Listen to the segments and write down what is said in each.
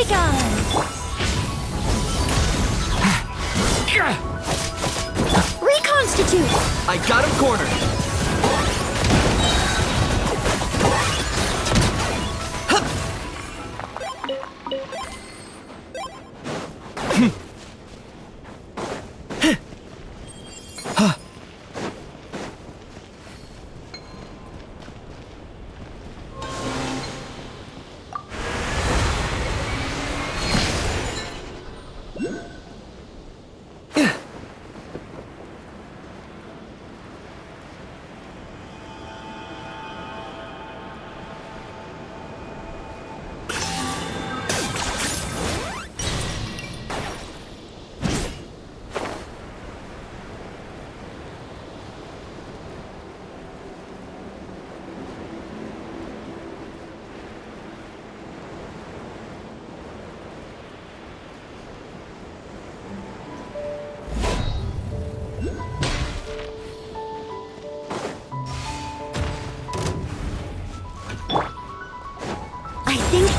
Begone! Reconstitute! I got him cornered!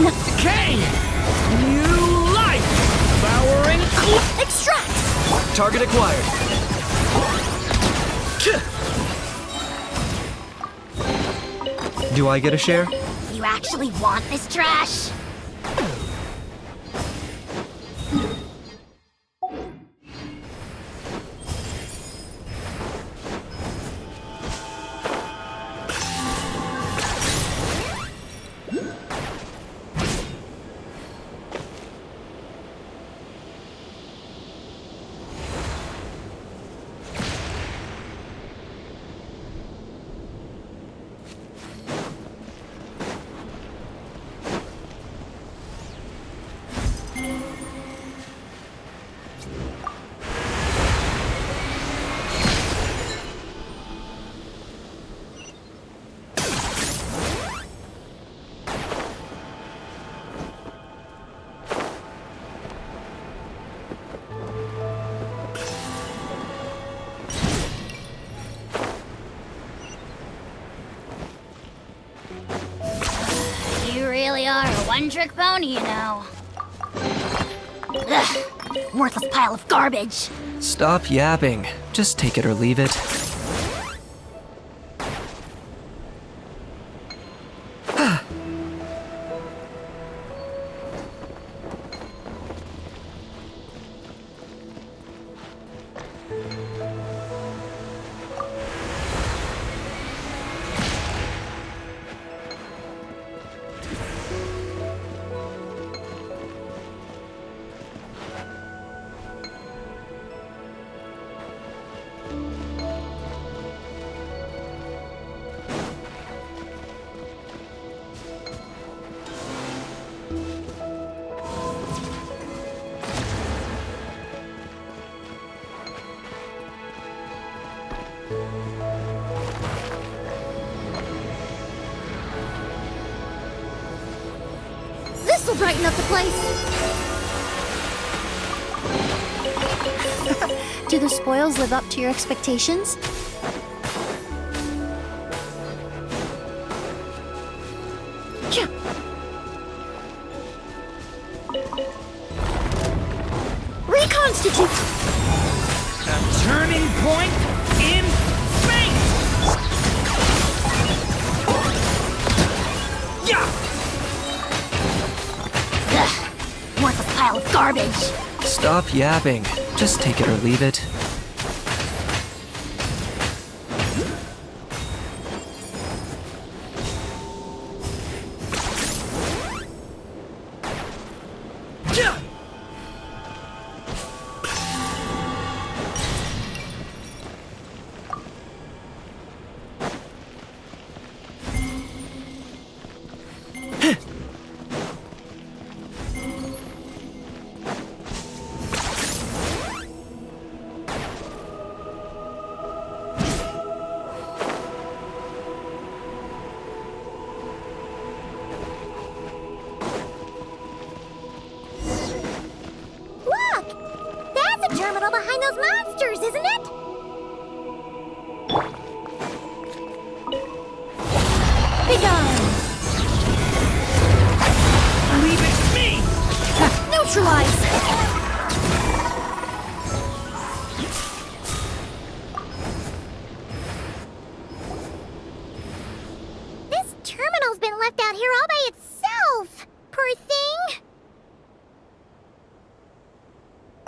Okay! New life! Devouring... Extract! Target acquired. Do I get a share? You actually want this trash? You really are a one-trick pony, you know. Ugh, worthless pile of garbage. Stop yapping. Just take it or leave it. This'll brighten up the place. Do the spoils live up to your expectations? Reconstitute! A turning point in fate! Yeah! Ugh, worthless pile of garbage. Stop yapping. Just take it or leave it. Terminal behind those monsters, isn't it? Begone! Leave it to me! left out here all by itself. Poor thing.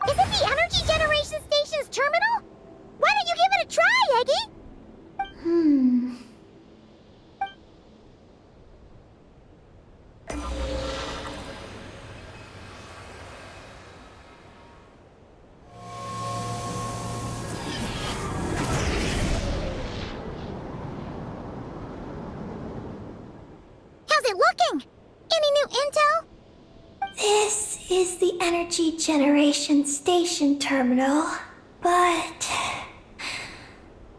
Is it the Energy Generation Station's terminal? Why don't you give it a try, Eggy? How's it looking? Any new intel? This is the Energy Generation Station terminal, but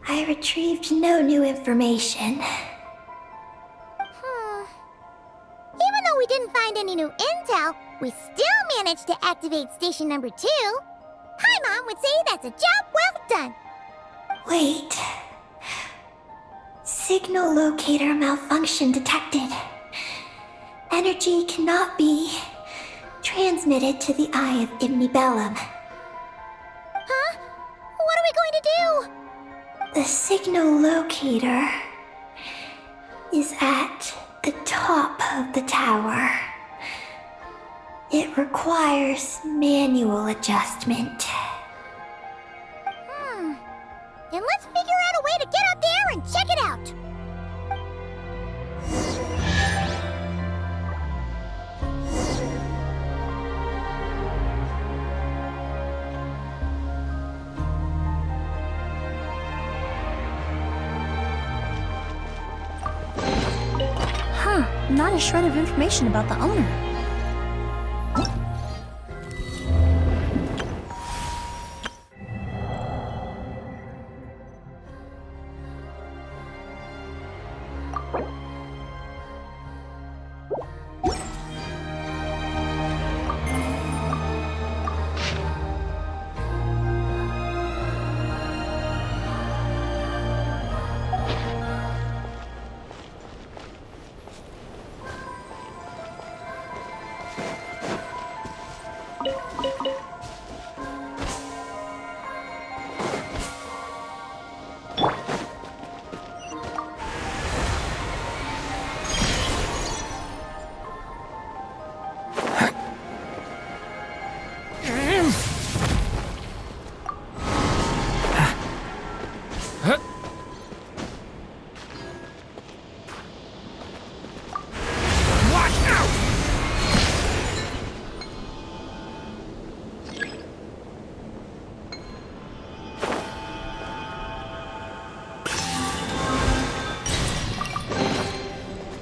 I retrieved no new information. Even though we didn't find any new intel, we still managed to activate station number 2. Hi, Mom would say that's a job well done. Wait. Signal locator malfunction detected. Energy cannot be transmitted to the eye of Imnibellum. Huh? What are we going to do? The signal locator is at the top of the tower. It requires manual adjustment. Then let's figure out a way to get up there and check it out. Not a shred of information about the owner.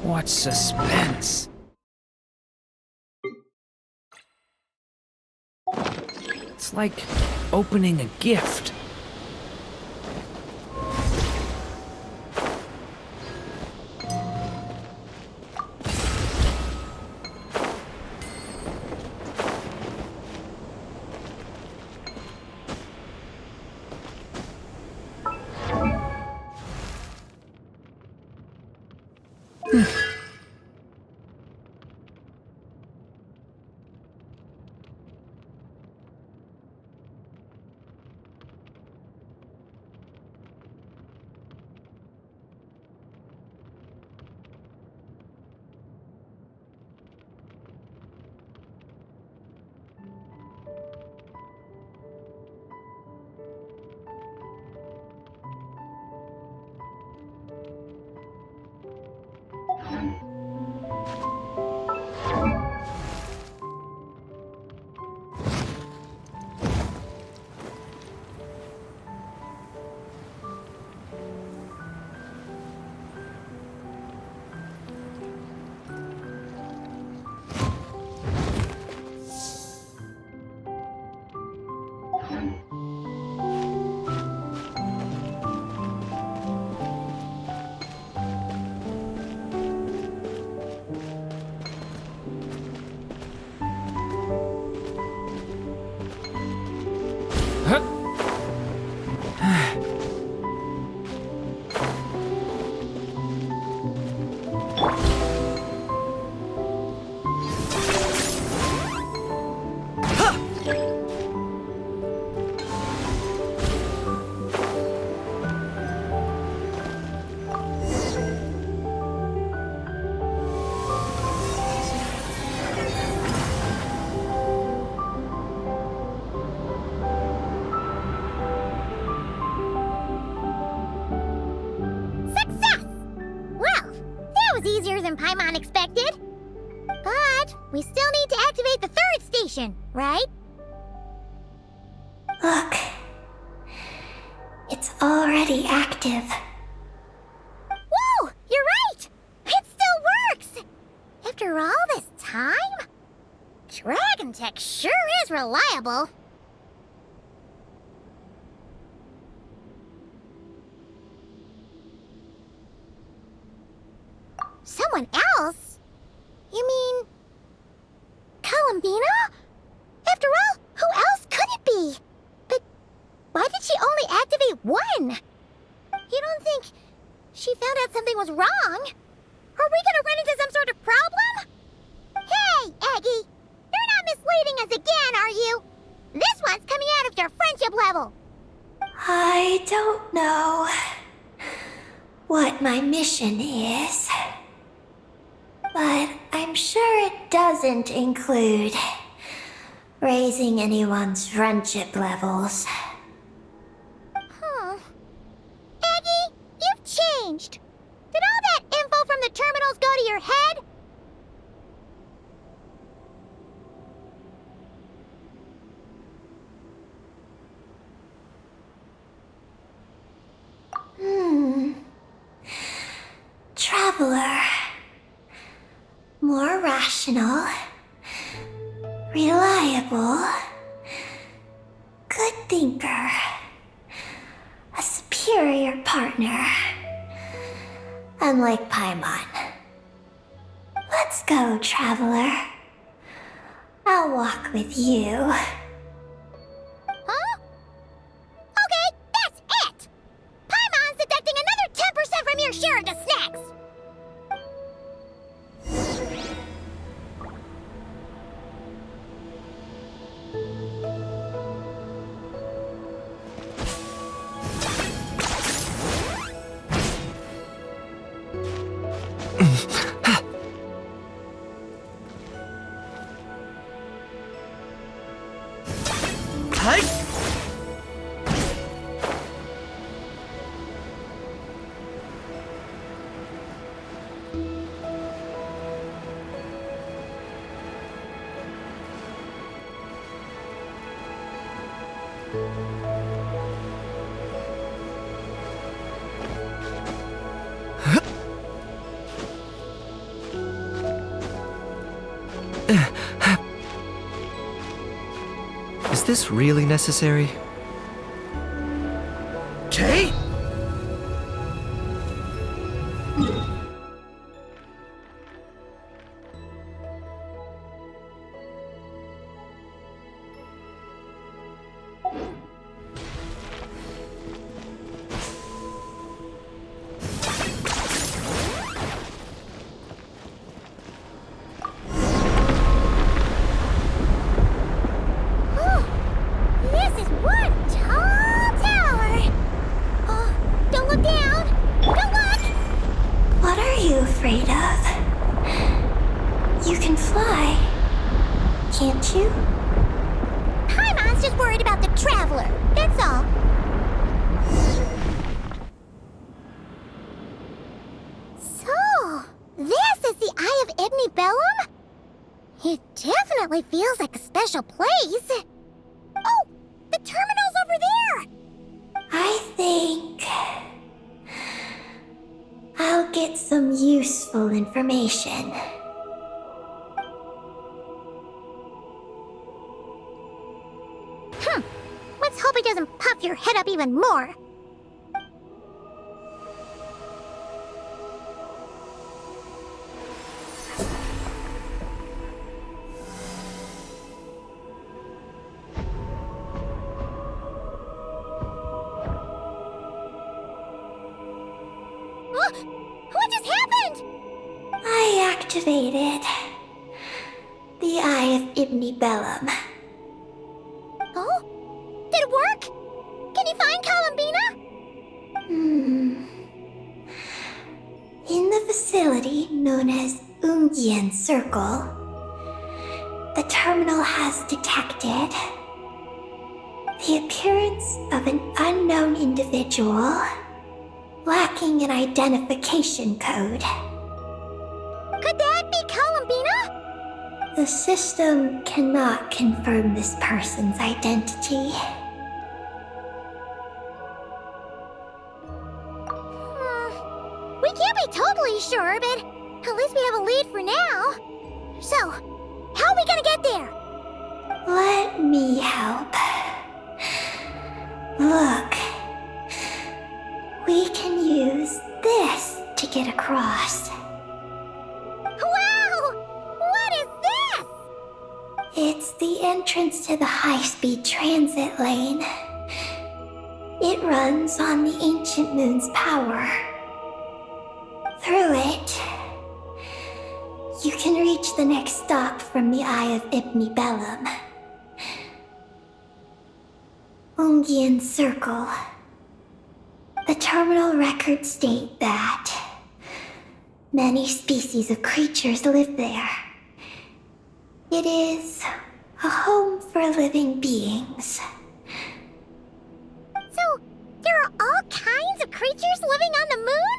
What suspense. It's like opening a gift. we still need to activate the third station, right? Look. It's already active. Whoa! You're right! It still works! After all this time? Dragon Tech sure is reliable. Someone else? You mean... Columbina? After all, who else could it be? But why did she only activate one? You don't think she found out something was wrong? Are we gonna run into some sort of problem? Hey, Eggy! You're not misleading us again, are you? This one's coming out of your friendship level. I don't know what my mission is, but I'm sure it doesn't include raising anyone's friendship levels. Eggy, you've changed. Did all that info from the terminals go to your head? Traveler. More rational. Reliable. Good thinker. A superior partner. Unlike Paimon. Let's go, Traveler. I'll walk with you. Huh? Okay, that's it! Paimon's deducting another 10% from your share of the snacks! Is this really necessary? Okay? This is one tall tower! Oh, don't look down! Don't look! What are you afraid of? You can fly, can't you? Paimon's just worried about the Traveler, that's all. So, this is the Eye of Ibni Bellum? It definitely feels like a special place. Oh, the terminal's over there! I think I'll get some useful information. Let's hope it doesn't puff your head up even more. What just happened? I activated the Eye of Ibni Bellum. Oh? Did it work? Can you find Columbina? In the facility known as Ungian Circle, the terminal has detected the appearance of an unknown individual lacking an identification code. Could that be Columbina? The system cannot confirm this person's identity. We can't be totally sure, but at least we have a lead for now. So, how are we gonna get there? Let me help. Look. We can use this to get across. Wow! What is this? It's the entrance to the high-speed transit lane. It runs on the ancient moon's power. Through it, you can reach the next stop from the Eye of Ibn Bellum. Ungian Circle. The terminal records state that many species of creatures live there. It is a home for living beings. So, there are all kinds of creatures living on the moon?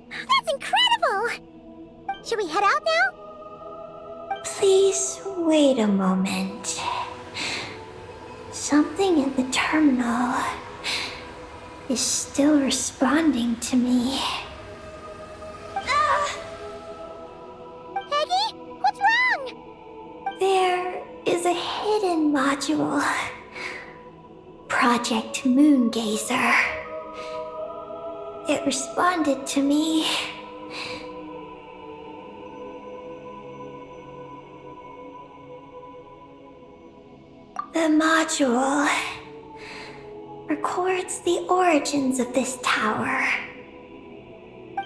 That's incredible! Should we head out now? Please wait a moment. Something in the terminal is still responding to me. Peggy, what's wrong? There is a hidden module. Project Moongazer. It responded to me. The module records the origins of this tower.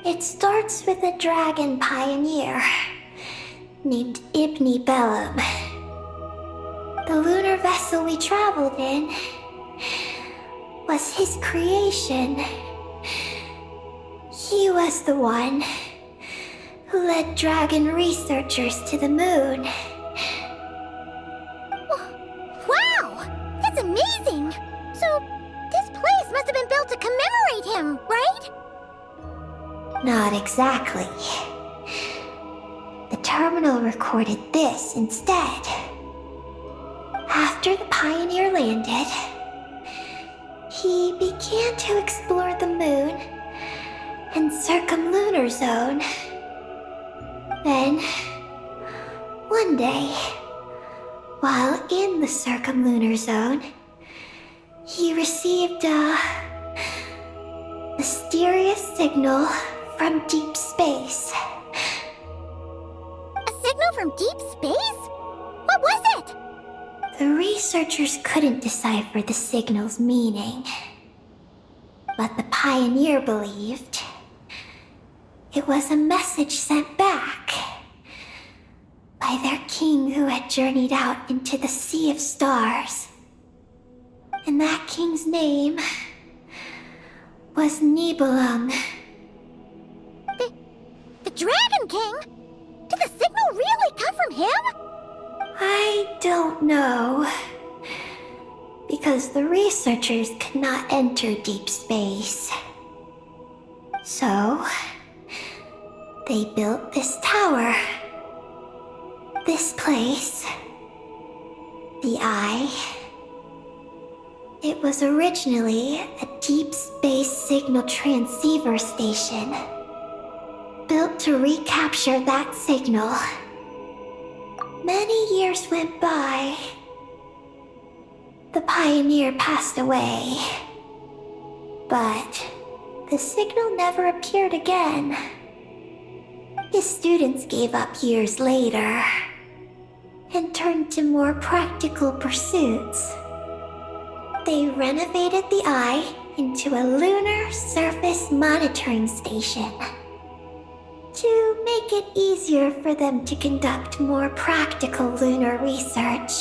It starts with a dragon pioneer named Ibn Bellum. The lunar vessel we traveled in was his creation. He was the one who led dragon researchers to the moon. Wow! That's amazing! So, this place must have been built to commemorate him, right? Not exactly. The terminal recorded this instead. After the pioneer landed, he began to explore the moon and circumlunar zone. Then, one day, while in the circumlunar zone, he received a mysterious signal from deep space. A signal from deep space? What was it? The researchers couldn't decipher the signal's meaning, but the pioneer believed it was a message sent back by their king who had journeyed out into the Sea of Stars. And that king's name was Nibelung. The Dragon King? Did the signal really come from him? I don't know. Because the researchers could not enter deep space. So, they built this tower. This place. The Eye. It was originally a deep space signal transceiver station. Built to recapture that signal. Many years went by. The pioneer passed away. But the signal never appeared again. His students gave up years later and turned to more practical pursuits. They renovated the Eye into a lunar surface monitoring station to make it easier for them to conduct more practical lunar research.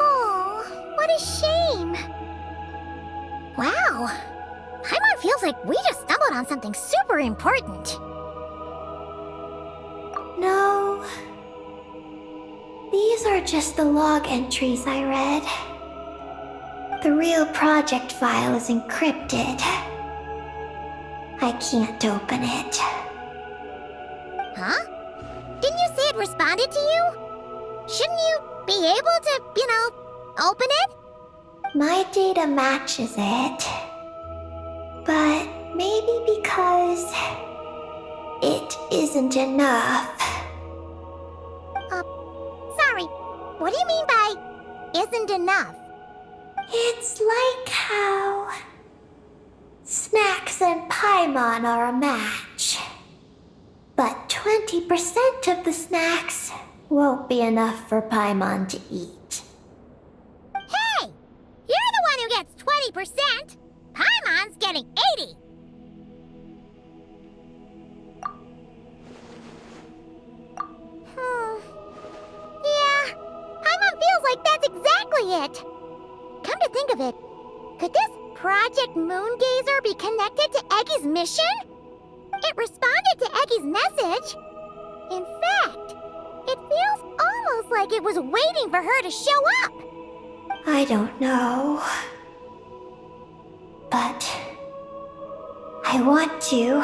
Oh, what a shame. Wow. Paimon feels like we just stumbled on something super important. No. These are just the log entries I read. The real project file is encrypted. I can't open it. Huh? Didn't you say it responded to you? Shouldn't you be able to, open it? My data matches it. But maybe because it isn't enough. Sorry, what do you mean by isn't enough? It's like how Snacks and Paimon are a match. But 20% of the snacks won't be enough for Paimon to eat. Hey! You're the one who gets 20%! Paimon's getting 80! Yeah, Paimon feels like that's exactly it! Come to think of it, could this Project Moongazer be connected to Eggy's mission? It responded to Eggy's message. In fact, it feels almost like it was waiting for her to show up. I don't know. But I want to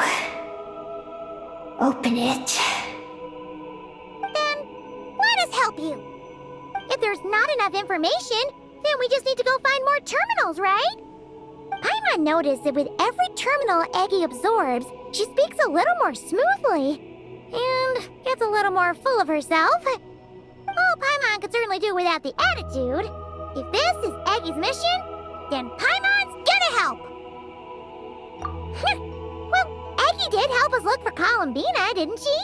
open it. Then let us help you. If there's not enough information, then we just need to go find more terminals, right? Paimon noticed that with every terminal Eggy absorbs, she speaks a little more smoothly. And gets a little more full of herself. Oh, Paimon could certainly do without the attitude. If this is Eggy's mission, then Paimon's gonna help. Well, Eggy did help us look for Columbina, didn't she?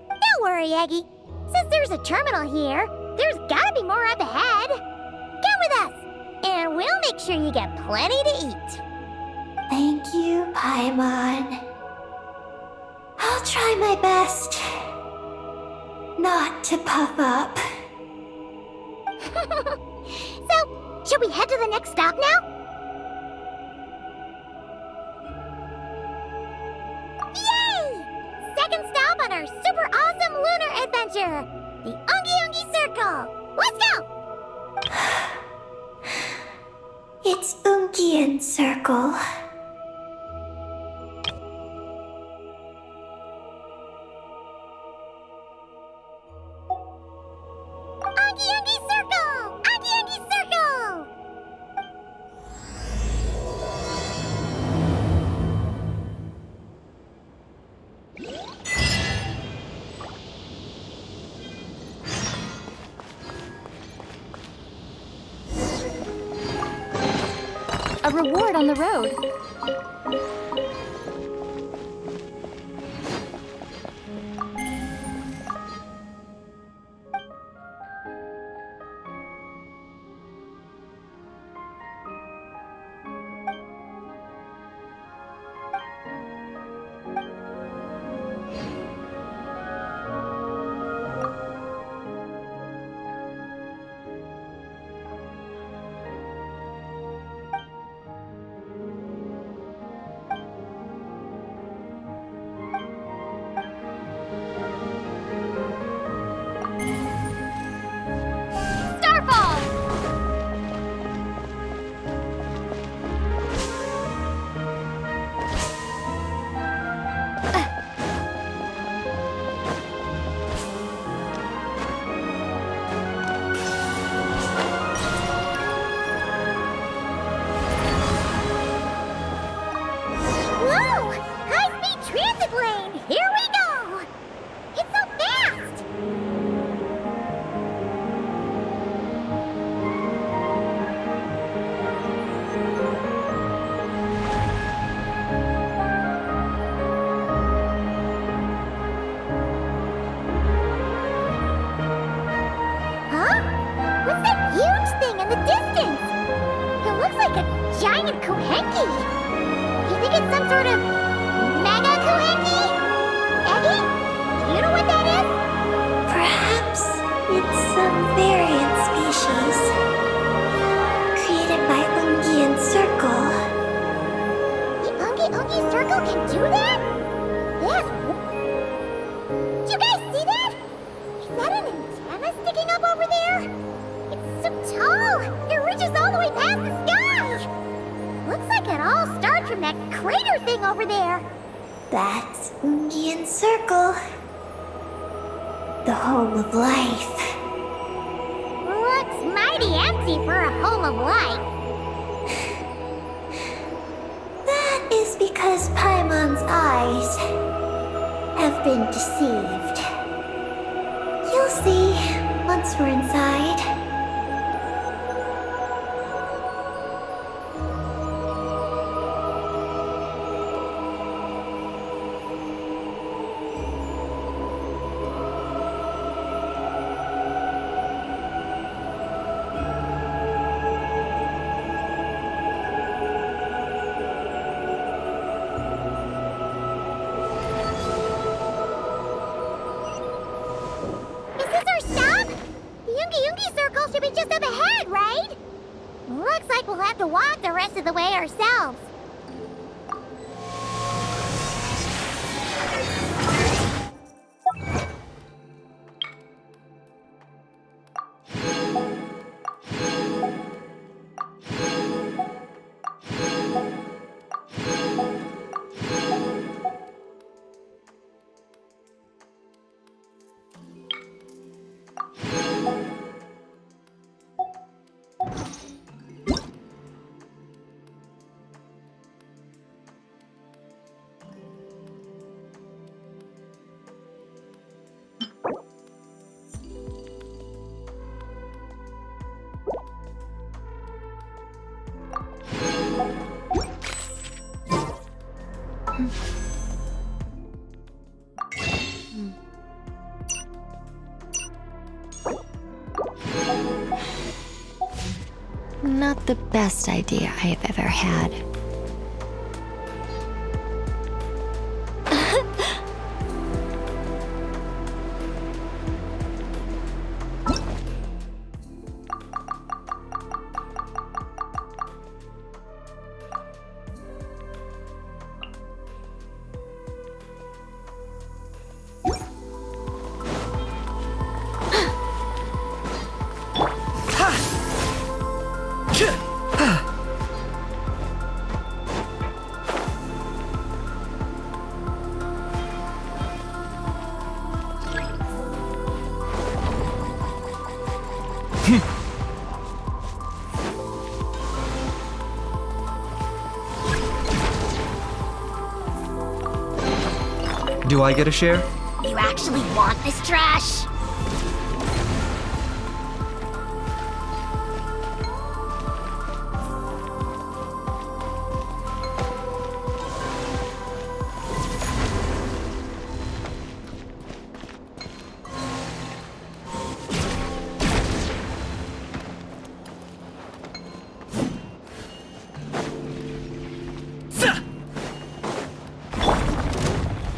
Don't worry, Eggy. Since there's a terminal here, there's gotta be more up ahead. Come with us, and we'll make sure you get plenty to eat. Thank you, Paimon. I'll try my best not to puff up. So, should we head to the next stop now? Yay! Second stop on our super awesome lunar adventure, the Ungi Ungi Circle. Let's go! It's Ungian Circle. Ungi Ungi Circle! Ungi Ungi Circle! A reward on the road. Starfall! Whoa! High-speed transit lane! Here we go! It's so fast! Huh? What's that huge thing in the distance? It looks like a giant Kuhenki. You think it's some sort of mega Kuhenki? Eggy? Do you know what that is? Perhaps it's some variant species created by Ungian Circle. The Ungi Ungi Circle can do that? Yes. Do you guys see that? Is that an antenna sticking up over there? It's so tall. It reaches all the way past the sky. Looks like it all starts from that crater thing over there. That's Ungian Circle. the home of life. Looks mighty empty for a home of life. That is because Paimon's eyes have been deceived. You'll see once we're inside. Is this our stop? The Yoongi Yoongi Circle should be just up ahead, right? Looks like we'll have to walk the rest of the way ourselves. Not the best idea I have ever had. Do I get a share? You actually want this trash?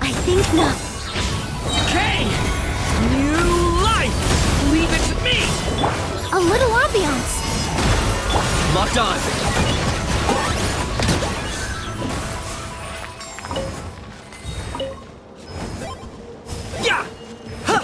I think not. Okay! New life! Leave it to me! A little ambiance. Locked on! Yeah! Ha!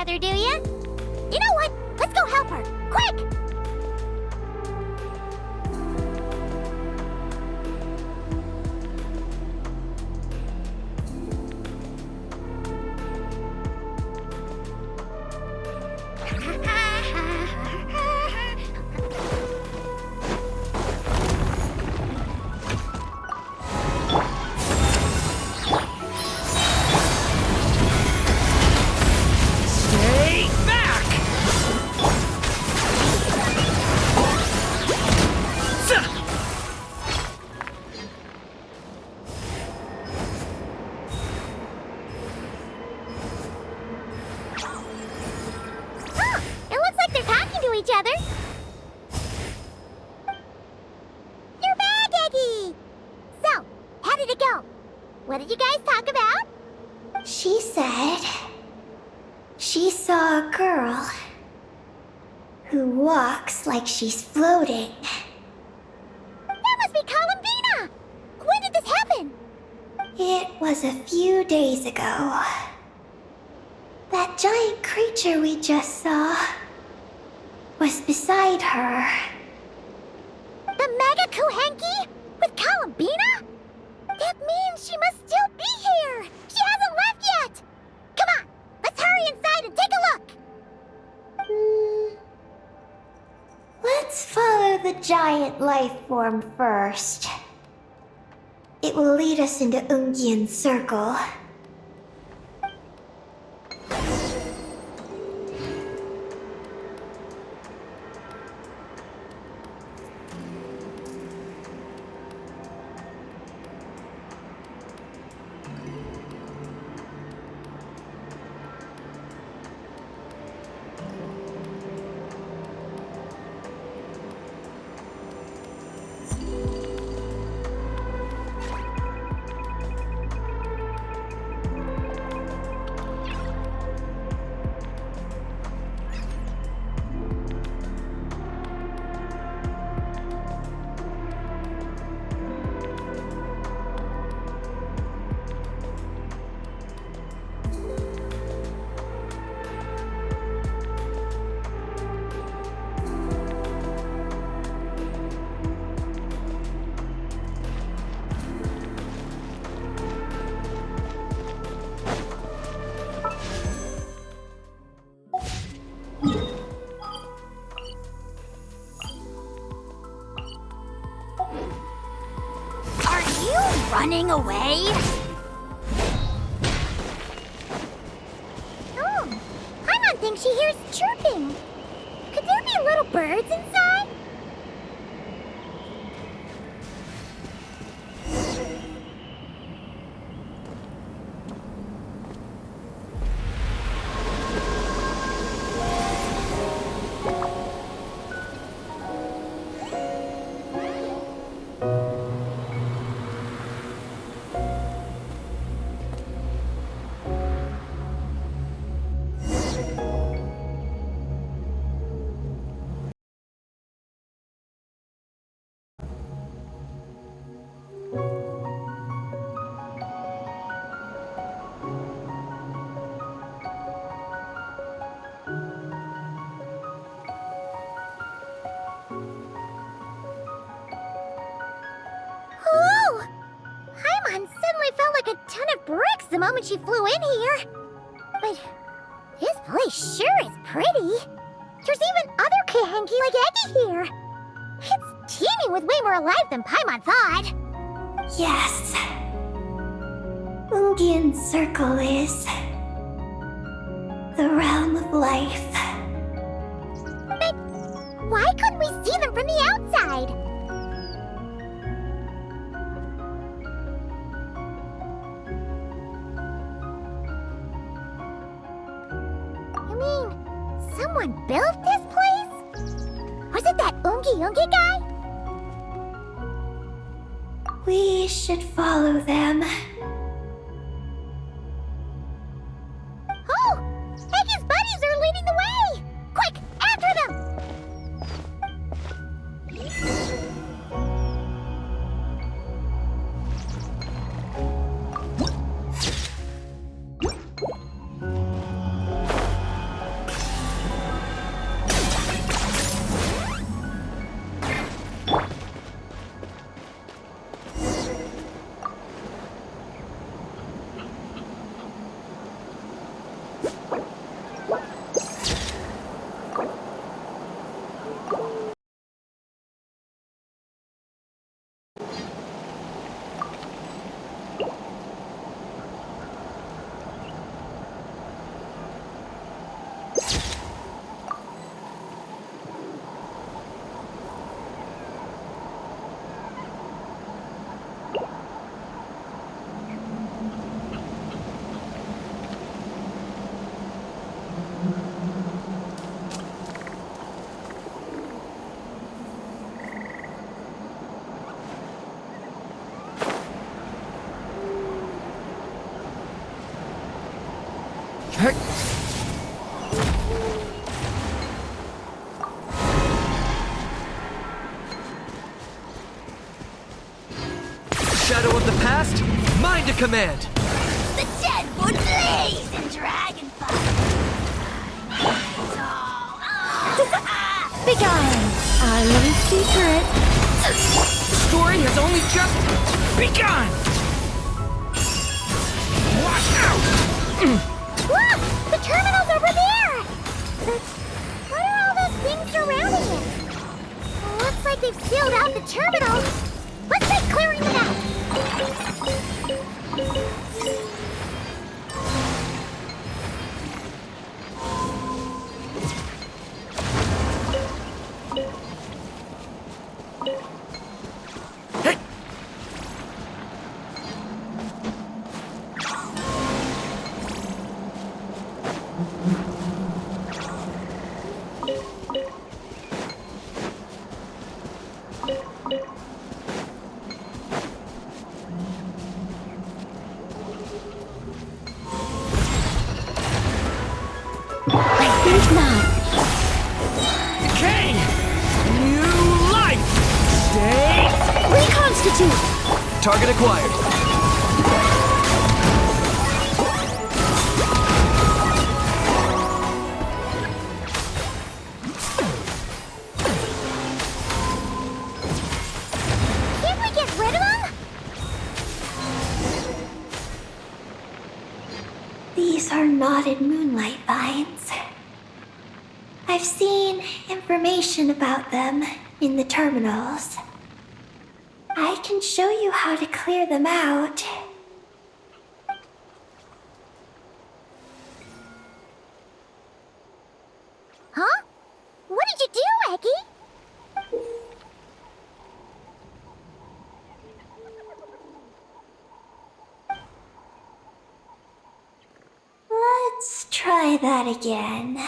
together, do you? You know what? Let's go help her. Quick! Stay back! Huh, it looks like they're talking to each other. You're back, Eggy! So, how did it go? What did you guys talk about? She said she saw a girl who walks like she's floating. That must be Columbina! When did this happen? It was a few days ago. That giant creature we just saw was beside her. The Mega Kuhenki? With Columbina? That means she must still be here! She hasn't left yet! Come on, let's hurry inside and take a look! Let's follow the giant life form first. It will lead us into Ungyen's circle. Are you running away? Oh, Paimon thinks she hears chirping. Could there be little birds inside? Oh! Paimon suddenly felt like a ton of bricks the moment she flew in here. But this place sure is pretty. There's even other Kuhenki like Eggy here. It's teeming with way more alive than Paimon thought. Yes. Ungyen's circle is the realm of life. But why couldn't we see them from the outside? You mean someone built this place? Was it that Ungi guy? We should follow them. Oh! Eggy's buddies are leading the way! Quick, after them! Shadow of the past, mine to command! The dead would blaze in dragon fire. Begone! Our little secret. The story has only just begun! Watch out! Look! The terminal's over there! What are all those things surrounding it? Looks like they've sealed out the terminal. Let's try clearing them out. Think not. Decay! New life! Stay! Reconstitute! Target acquired. Can't we get rid of them? These are knotted moonlight vines. I've seen information about them in the terminals. I can show you how to clear them out. Huh? What did you do, Eggy? Let's try that again.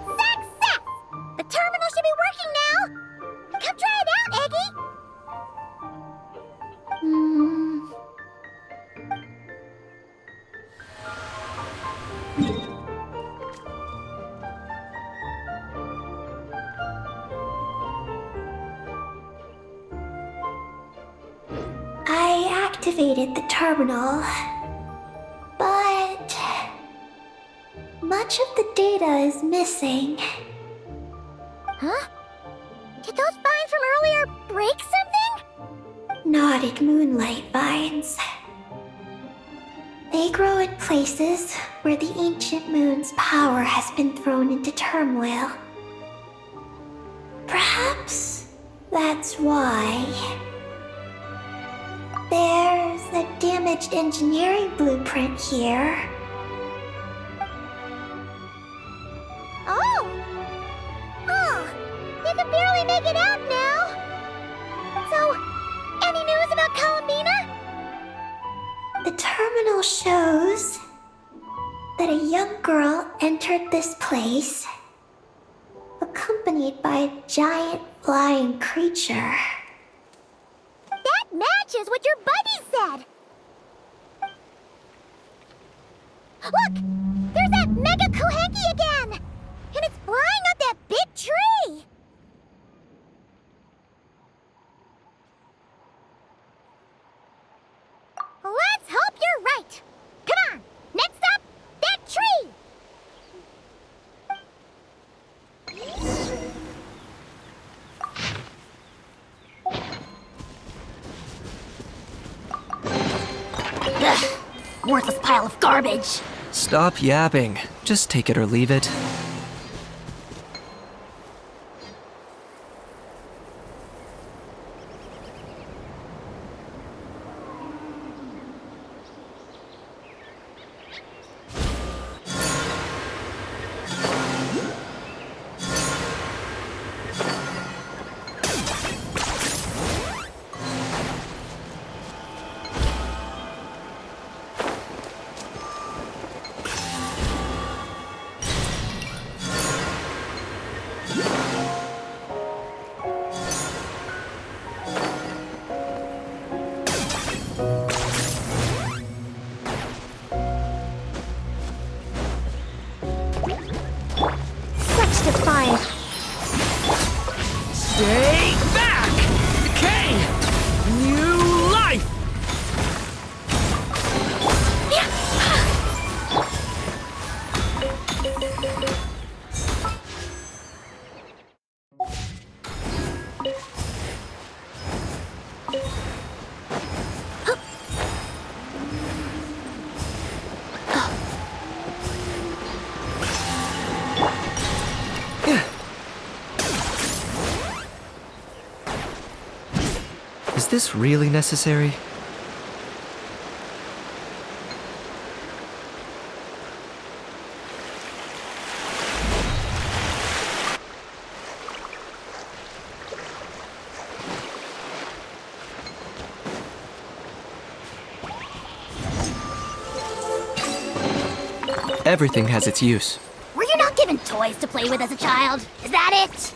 Success! The terminal should be working now! Come try it out, Eggy! I activated the terminal, but much of the data is missing. Huh? Did those vines from earlier break something? Knotted moonlight vines. They grow in places where the ancient moon's power has been thrown into turmoil. Perhaps that's why. There's a damaged engineering blueprint here. Oh! Oh! You can barely make it out now! So, any news about Columbina? The terminal shows that a young girl entered this place, accompanied by a giant flying creature. That matches what your buddy said! Look! There's that Mega Kohenki again! And it's flying up that big tree! Ugh, worthless pile of garbage. Stop yapping. Just take it or leave it. Such defiance. Stay back! Decay! New life! Is this really necessary? Everything has its use. Were you not given toys to play with as a child? Is that it?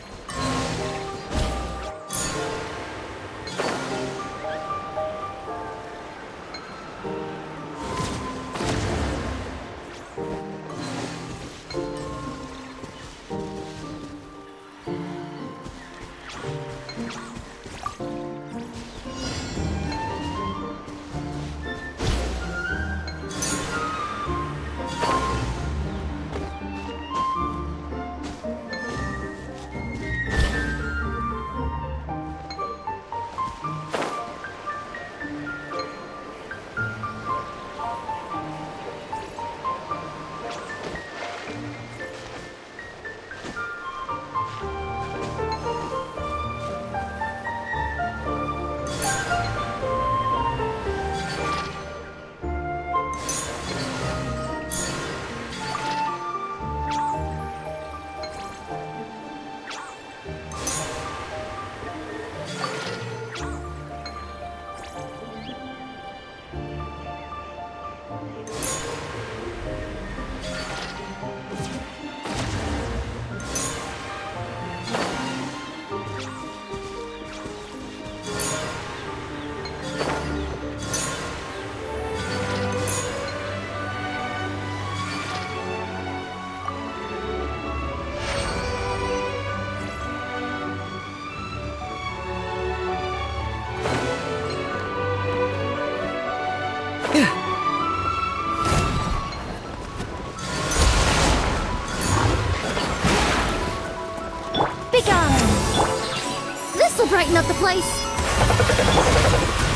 This'll brighten up the place.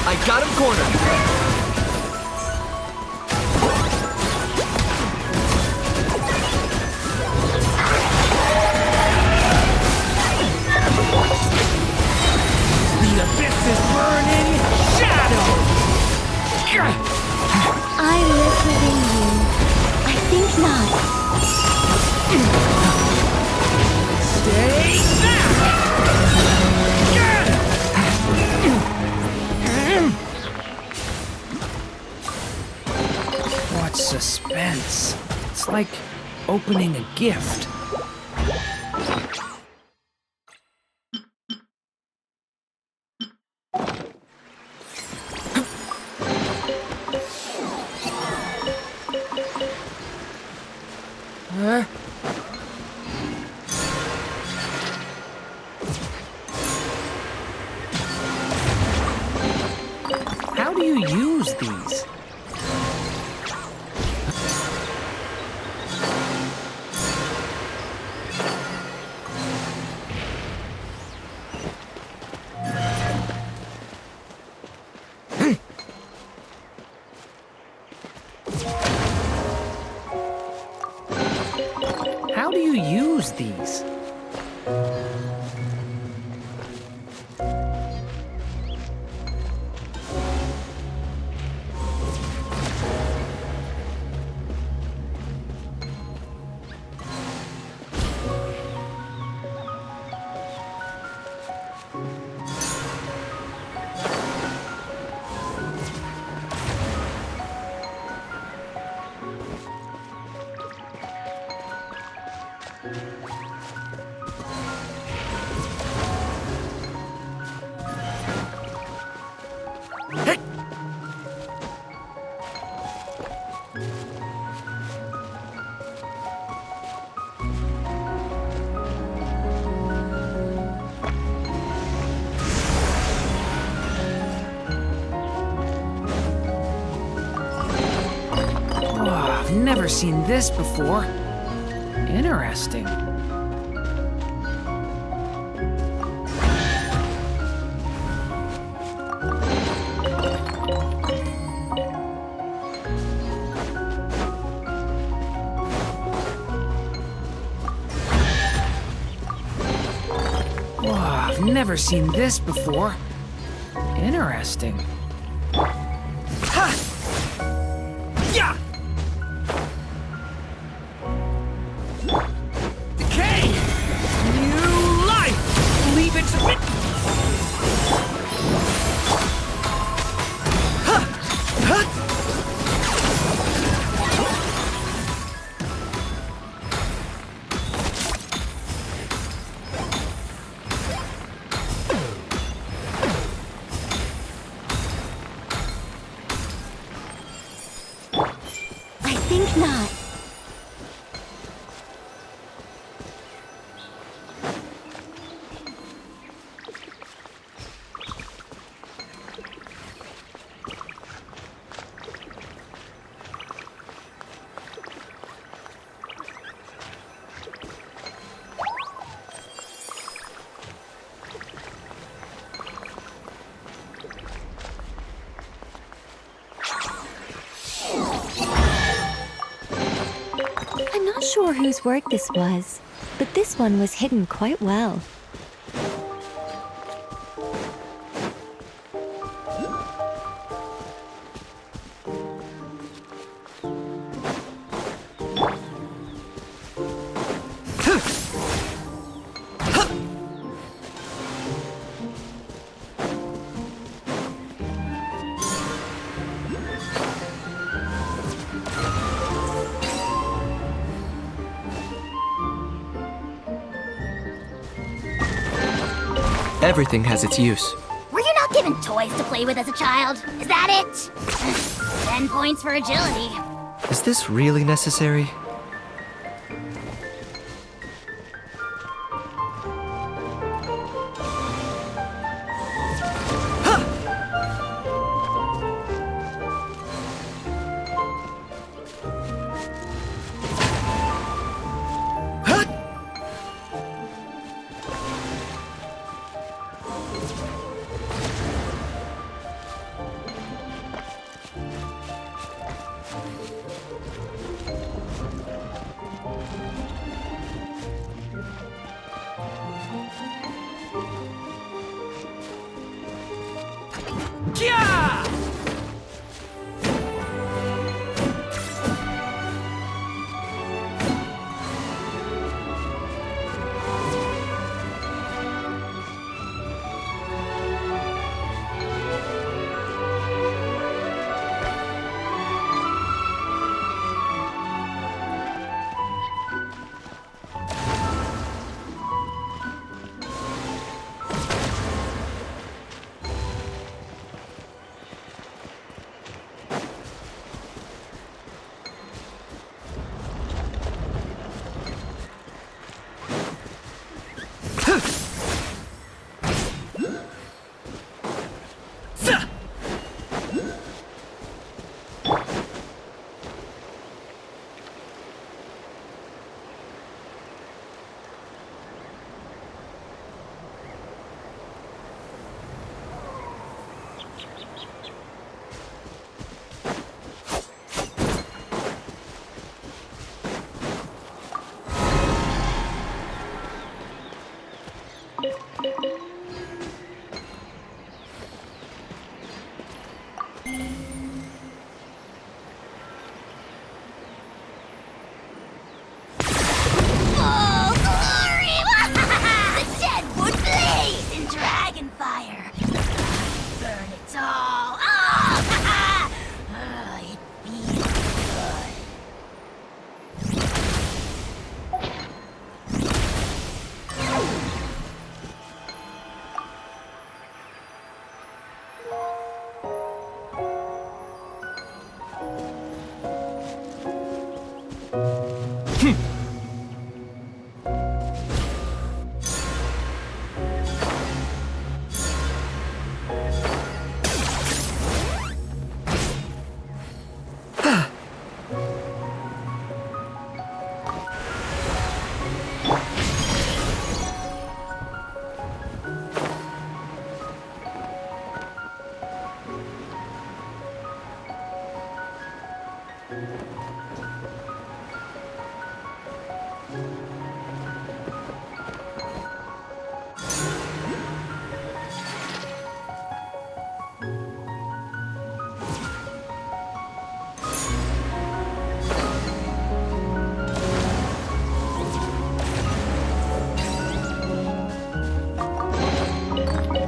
I got him cornered. The abyss is burning shadow! I live within you. I think not. Stay back! What suspense. It's like opening a gift. Huh? How do you use these? How do you use these? I've never seen this before. Interesting. I've never seen this before. Interesting. Ha! Yeah! Decay! New life! Leave it to me! Ha! Ha! I think not. I'm not sure whose work this was, but this one was hidden quite well. Everything has its use. Were you not given toys to play with as a child? Is that it? 10 points for agility. Is this really necessary?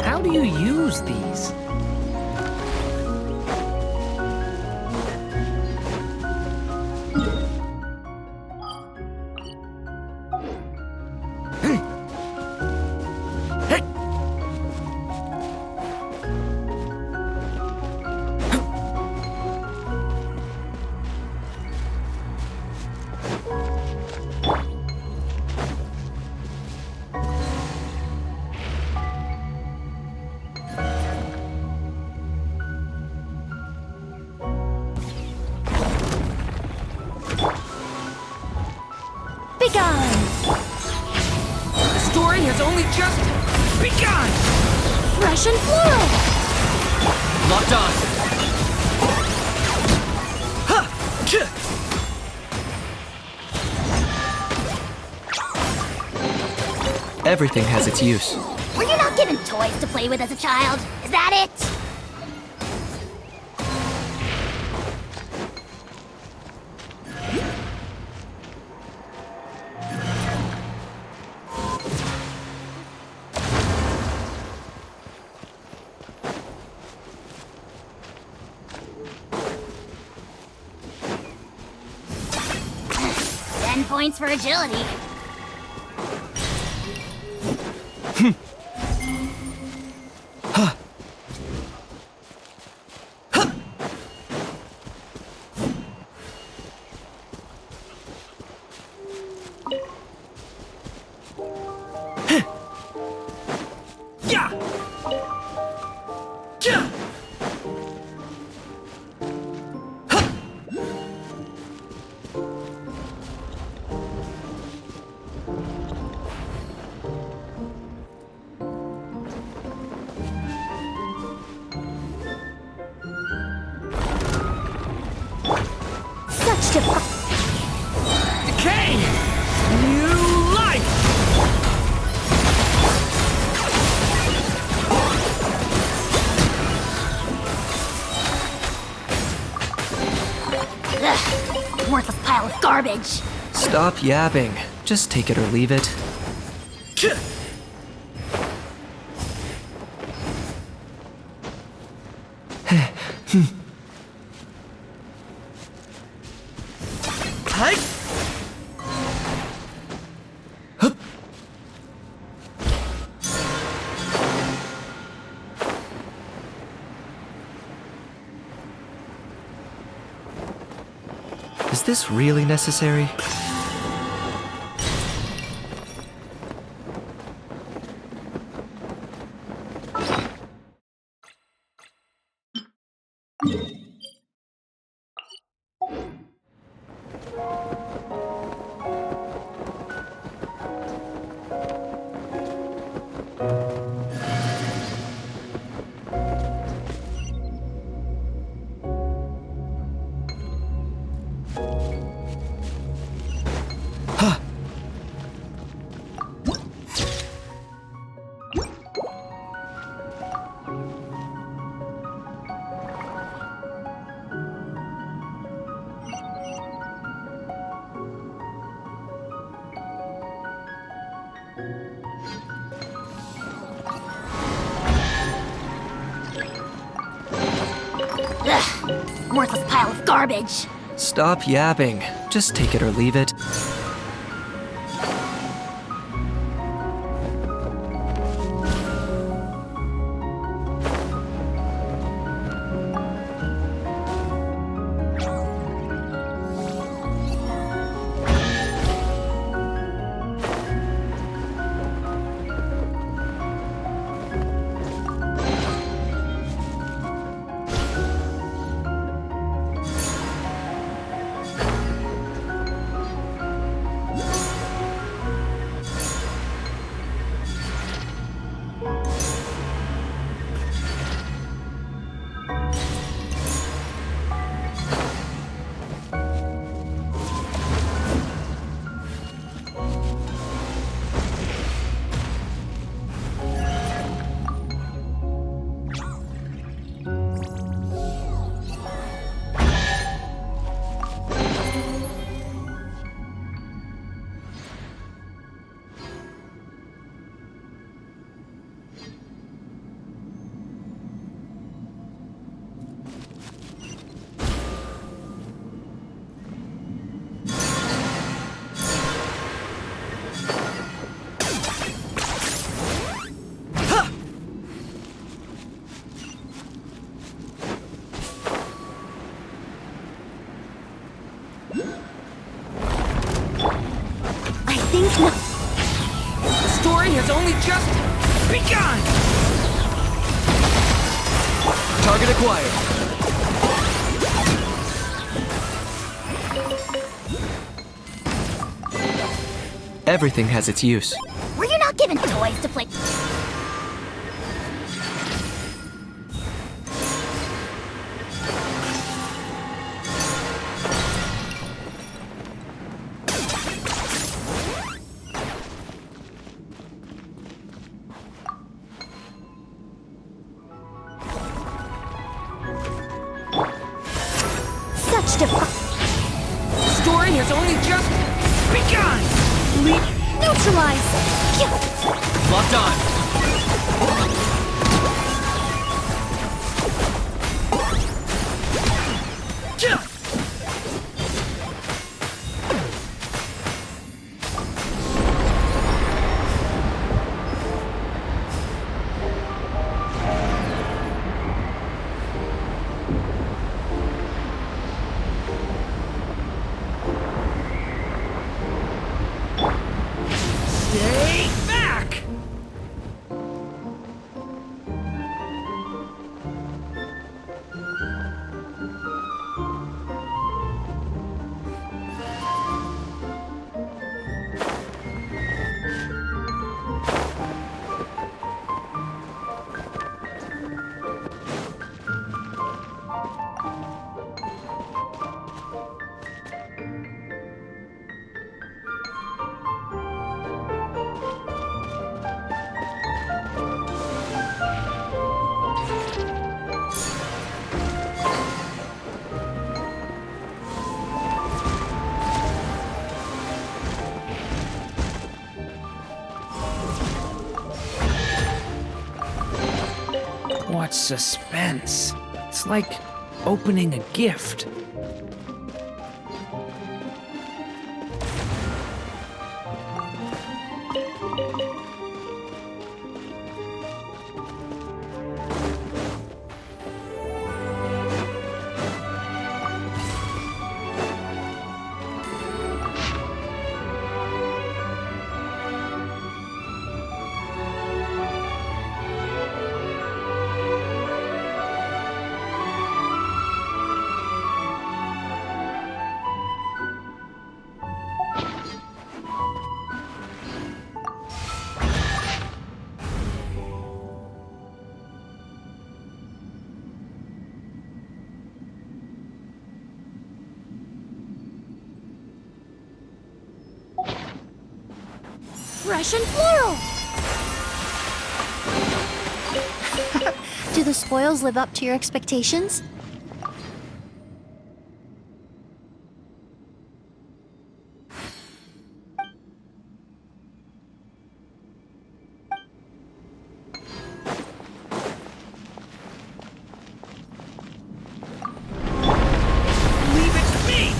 How do you use these? Begone! The story has only just begun! Russian floral! Locked on! Ha! K! Everything has its use. Were you not given toys to play with as a child? Is that it? 10 points for agility. Yeah! Yeah! Such Decay! New life! Ugh, worthless pile of garbage. Stop yapping. Just take it or leave it. Hi! Is this really necessary? Ugh, worthless pile of garbage. Stop yapping. Just take it or leave it. I think not. The story has only just begun! Target acquired. Everything has its use. Were you not given toys to play? Such defi- The story has only just begun! Neutralize! Locked on. Stay back! What suspense. It's like opening a gift. Russian floral! Do the spoils live up to your expectations? Leave it to me!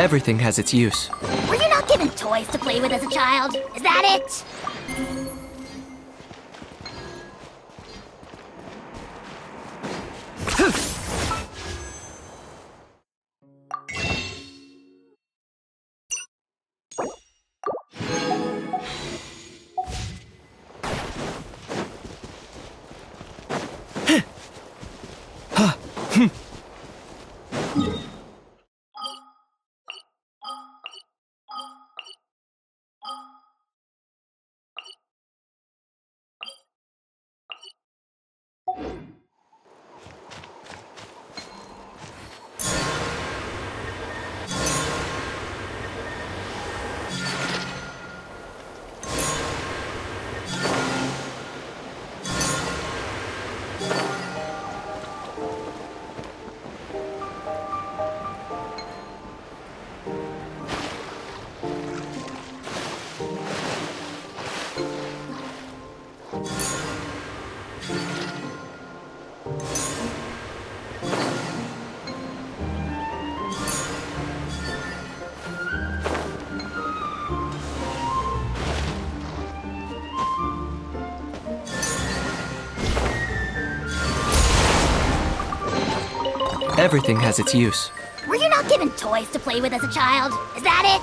Everything has its use. Were you not given toys to play with as a child? Is that it? Everything has its use. Were you not given toys to play with as a child? Is that it?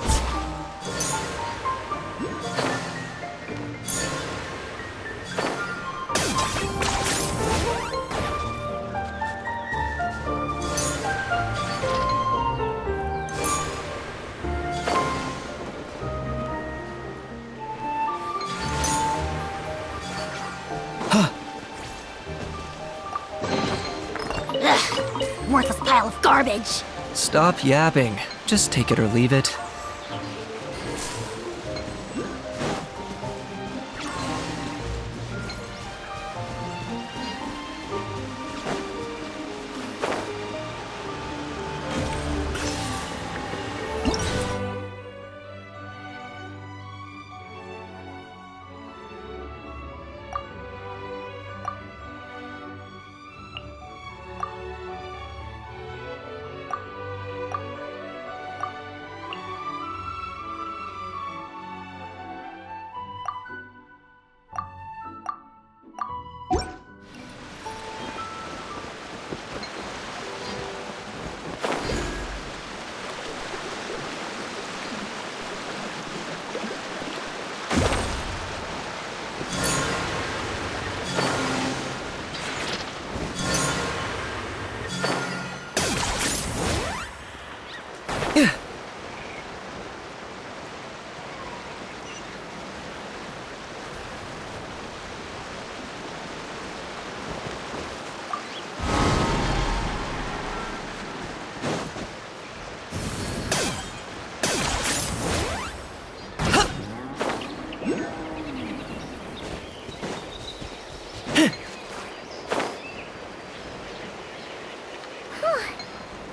Ugh, worthless pile of garbage. Stop yapping. Just take it or leave it.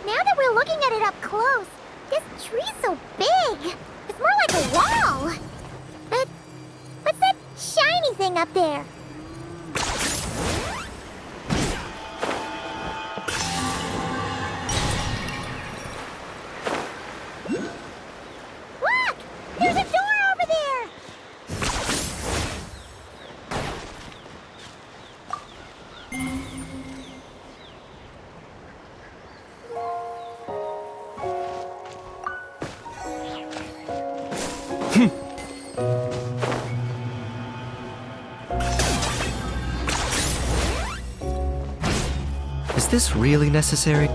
Now that we're looking at it up close, this tree's so big. It's more like a wall. But what's that shiny thing up there? Look! There's a door over there! Is this really necessary?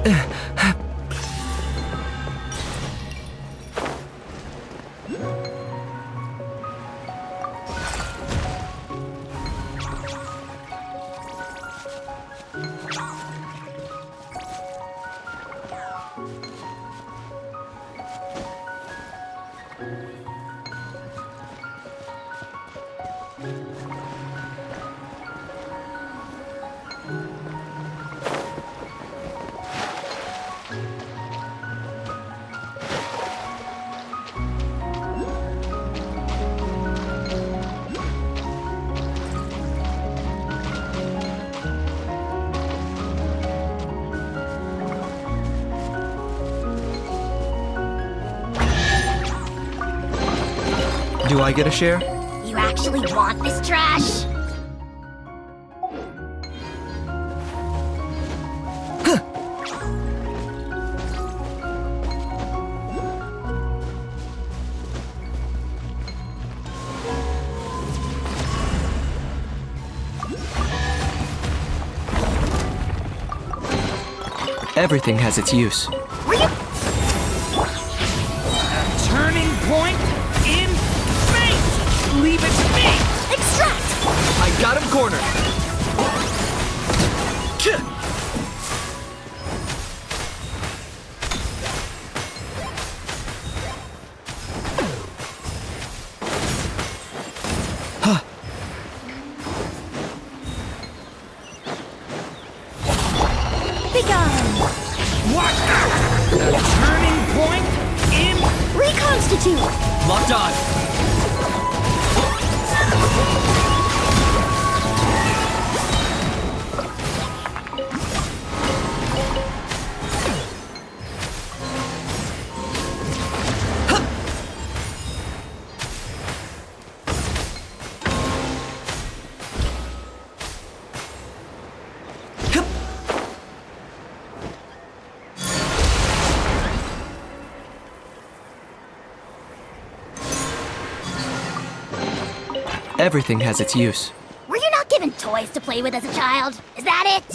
Do I get a share? You actually want this trash? Everything has its use. Were you? Turning point in fate! Leave it to me! Extract! I got him cornered! Watch out! A turning point in Reconstitute! Locked on! Everything has its use. Were you not given toys to play with as a child? Is that it?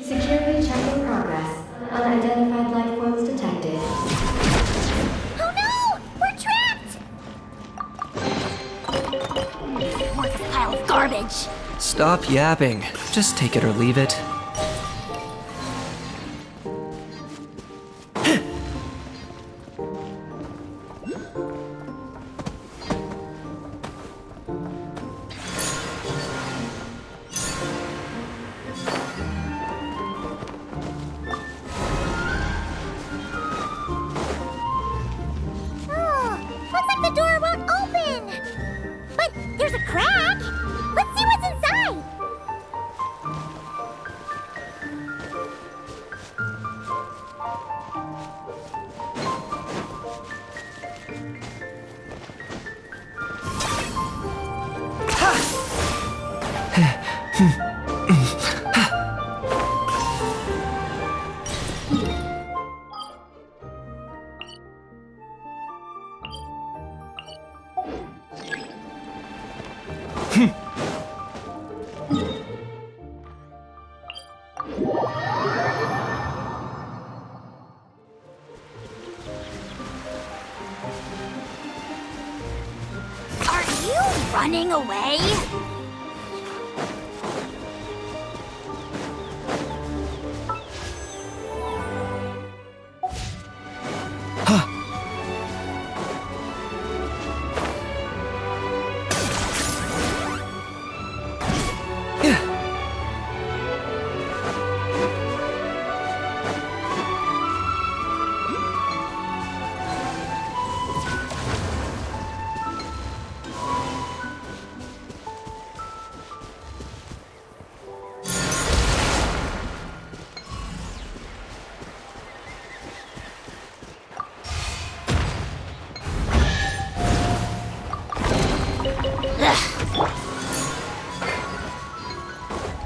Security check in progress. Unidentified life forms detected. Oh no! We're trapped! Worthless pile of garbage. Stop yapping. Just take it or leave it. Oh, looks like the door won't open! But there's a crack! Let's see what's inside! Are you running away?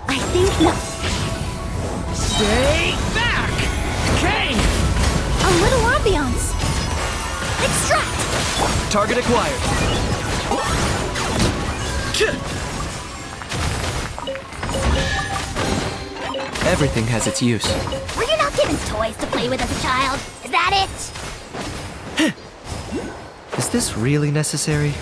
I think not. Stay back! Kane! A little ambiance. Extract! Target acquired. Everything has its use. Were you not given toys to play with as a child? Is that it? Is this really necessary?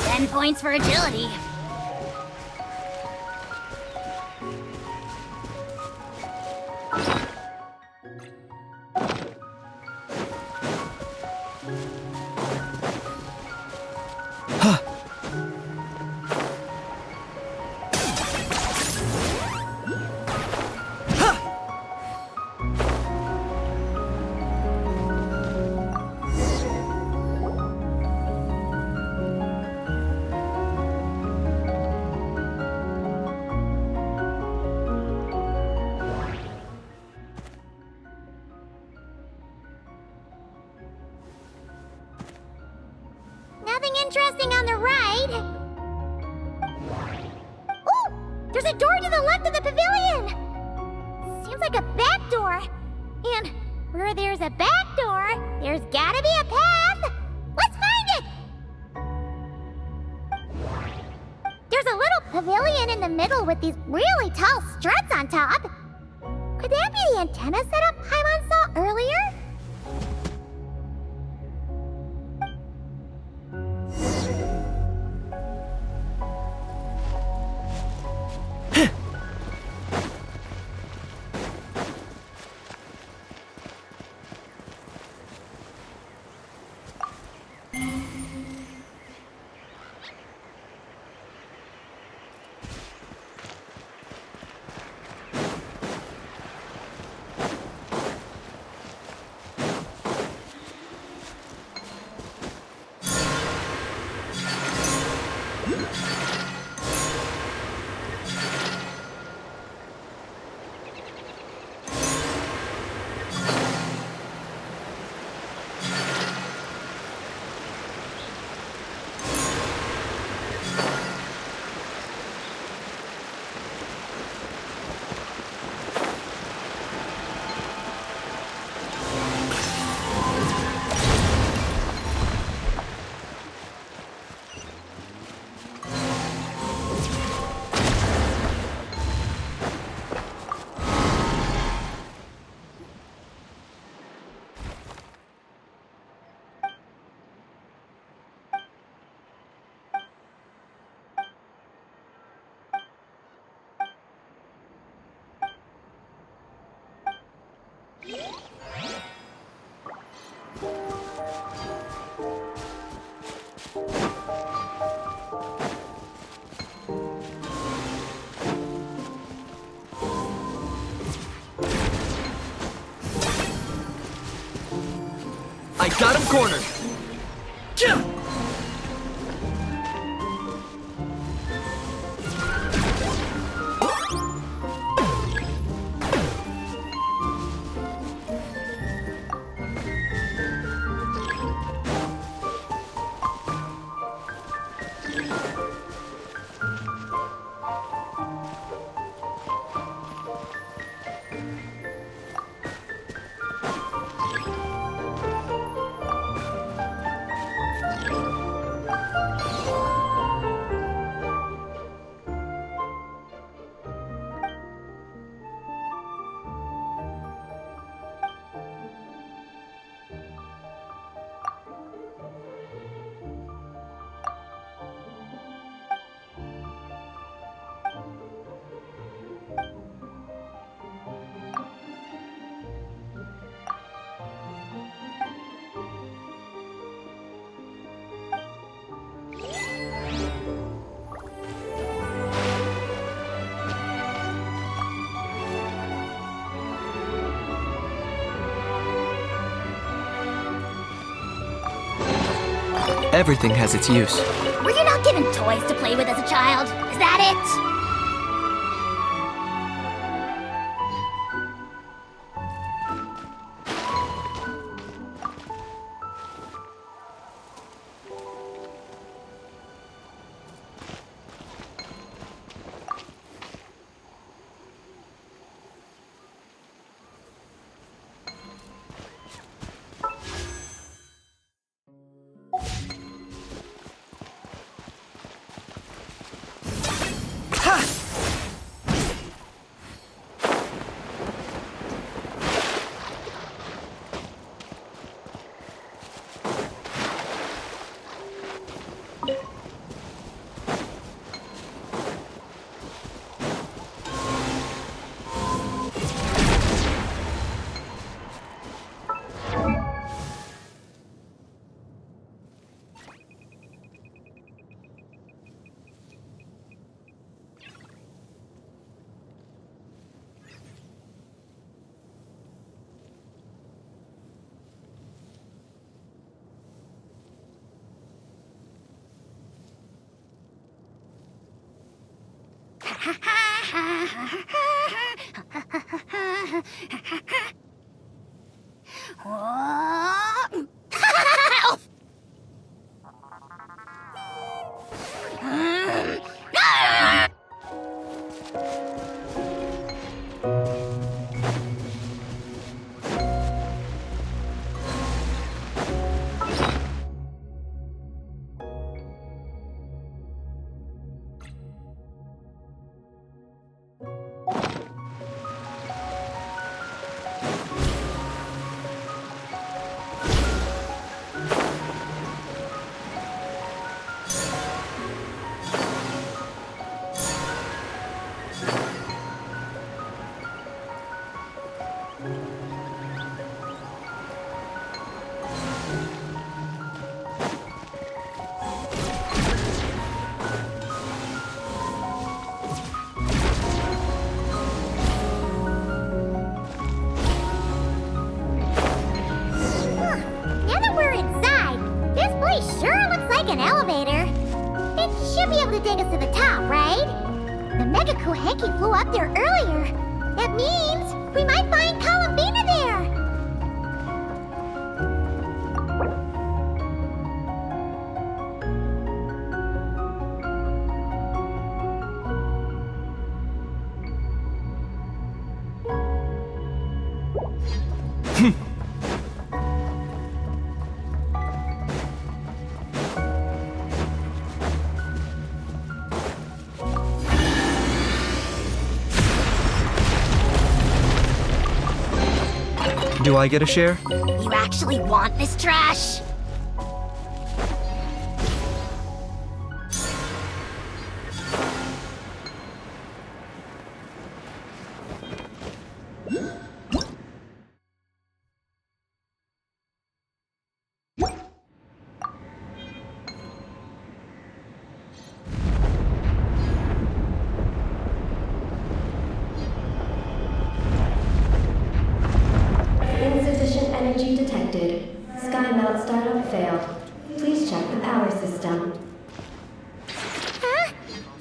Ten points for agility. Nothing interesting on the right. Oh! There's a door to the left of the pavilion! Seems like a back door. And where there's a back door, there's gotta be a path! Let's find it! There's a little pavilion in the middle with these really tall struts on top. Could that be the antenna setup Paimon saw earlier? I got him cornered! Everything has its use. Were you not given toys to play with as a child? Is that it? Now that we're inside, this place sure looks like an elevator. It should be able to take us to the top, right? The Mega Kuhenki flew up there earlier. That means we might find Columbina there. Do I get a share? You actually want this trash? Insufficient energy detected. Sky melt startup failed. Please check the power system. Huh?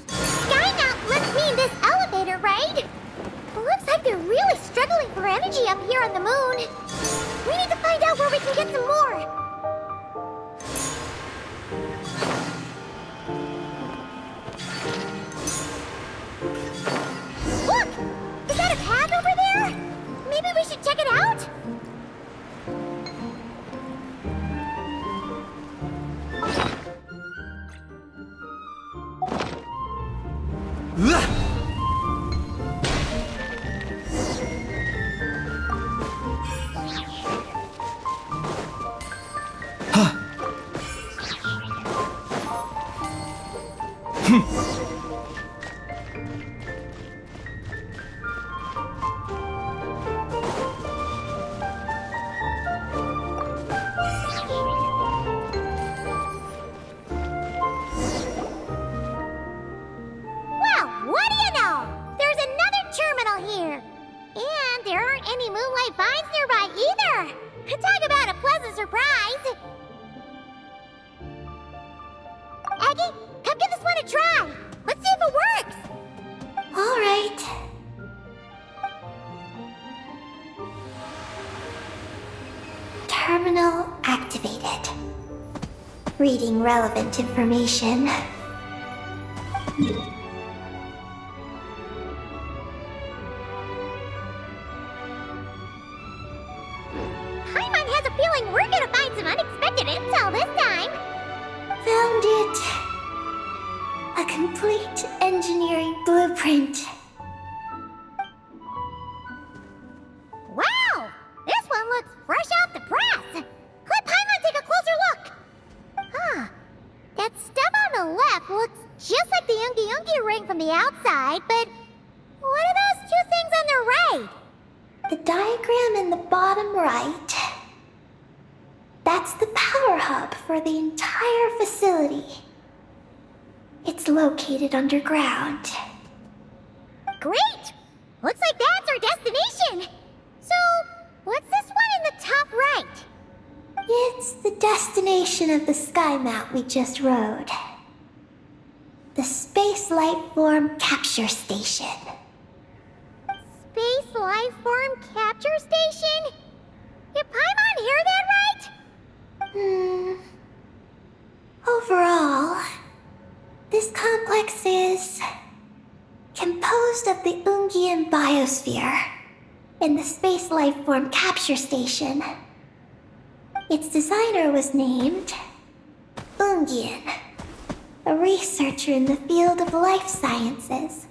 Skynet must mean this elevator, right? Looks like they're really struggling for energy up here on the moon. We need to find out where we can get some more. Look! Is that a path over there? Maybe we should check it out? Well, what do you know? There's another terminal here. And there aren't any moonlight vines nearby either. Talk about a pleasant surprise. Aggie, come give this one a try. Let's see if it works. All right. Terminal activated. Reading relevant information. Paimon has a feeling we're gonna find some unexpected intel this time. Found it. A complete engineering blueprint. Wow! This one looks fresh off the press. Let Paimon take a closer look. Huh. That stuff on the left looks just like the Ungi Ungi ring from the outside, but what are those two things on the right? The diagram in the bottom right. That's the power hub for the entire facility. It's located underground. Great! Looks like that's our destination. So, what's this one in the top right? It's the destination of the sky mount we just rode. The space Life Form Capture Station. Space Life Form Capture Station? Did Paimon hear that right? Overall, this complex is composed of the Ungian biosphere and the Space Life Form Capture Station. Its designer was named Ungian, a researcher in the field of life sciences.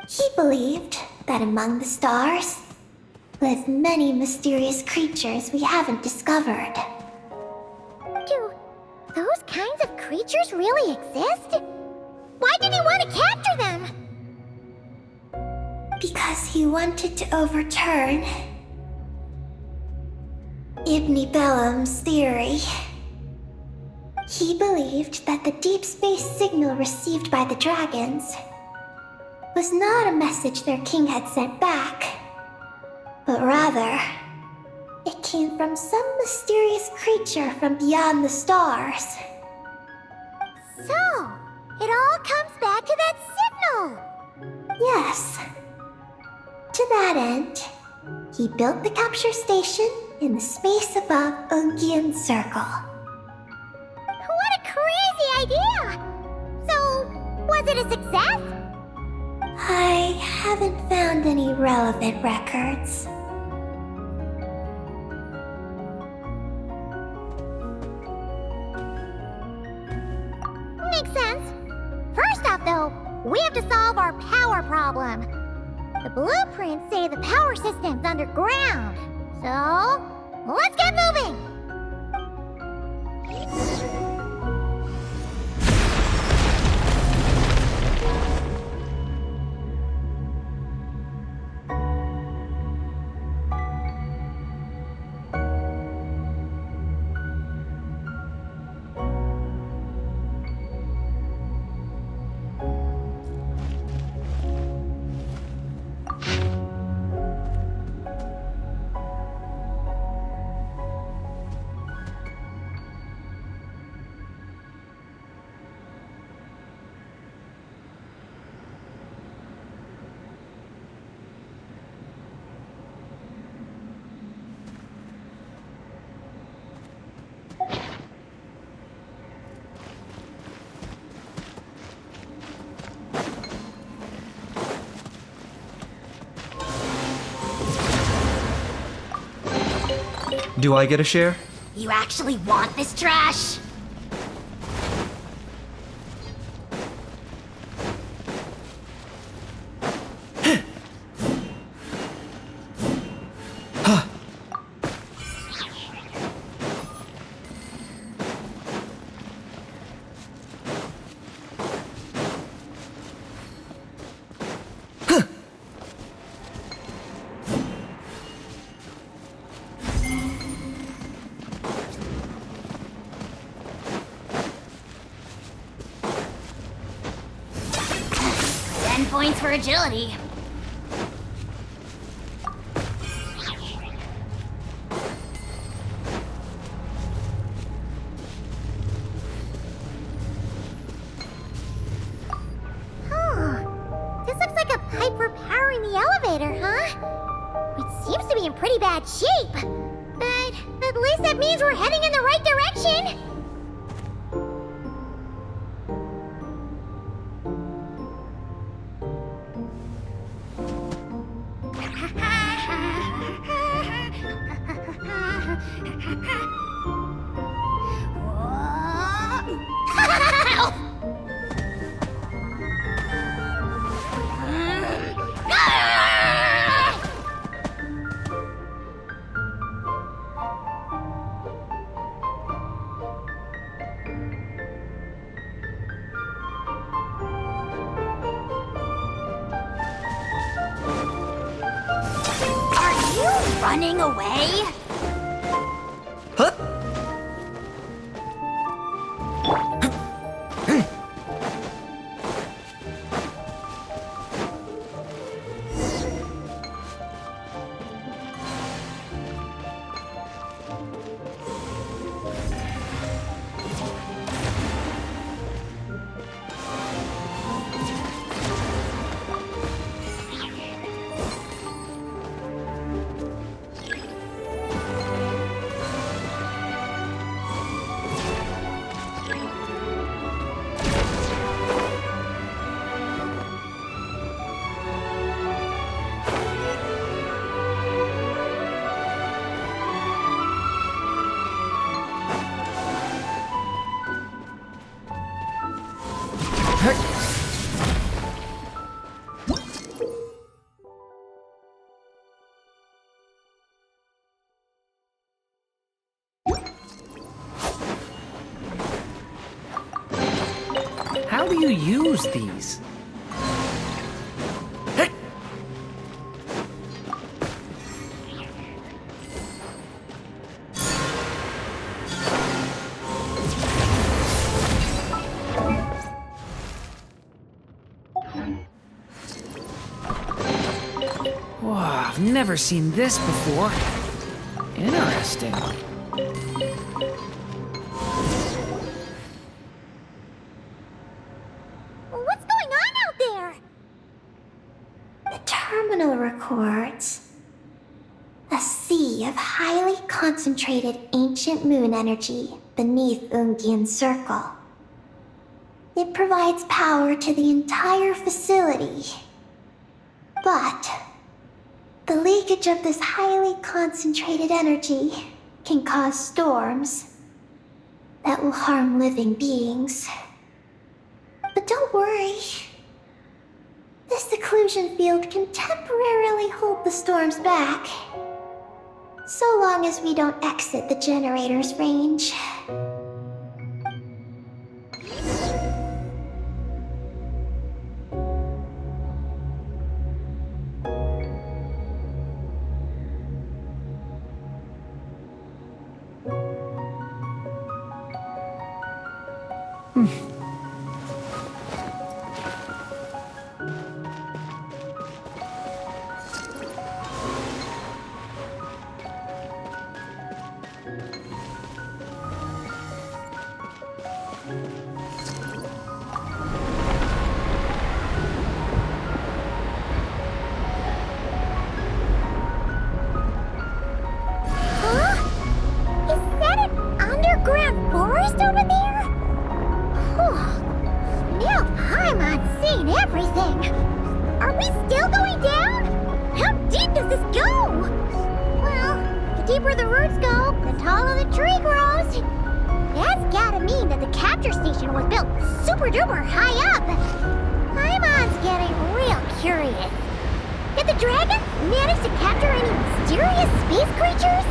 He believed that among the stars lived many mysterious creatures we haven't discovered. Do those kinds of creatures really exist? Why did he want to capture them? Because he wanted to overturn Ibn Bellum's theory. He believed that the deep space signal received by the dragons was not a message their king had sent back, but rather, it came from some mysterious creature from beyond the stars. So, it all comes back to that signal. Yes. To that end, he built the capture station in the space above Ungian Circle. What a crazy idea! So, was it a success? I haven't found any relevant records. Makes sense. First off, though, we have to solve our power problem. The blueprints say the power system's underground. So, let's get moving! Do I get a share? You actually want this trash? Points for agility. This looks like a pipe for powering the elevator, huh? It seems to be in pretty bad shape. But at least that means we're heading in the right direction. Running away? Huh? How do you use these? Hey! Wow, I've never seen this before. Interesting. What's going on out there? The terminal records a sea of highly concentrated ancient moon energy beneath Ungian's circle. It provides power to the entire facility. But the leakage of this highly concentrated energy can cause storms that will harm living beings. But don't worry. This seclusion field can temporarily hold the storms back. So long as we don't exit the generator's range. Everything! Are we still going down? How deep does this go? Well, the deeper the roots go, the taller the tree grows. That's gotta mean that the capture station was built super duper high up. Paimon's getting real curious. Did the dragons manage to capture any mysterious space creatures?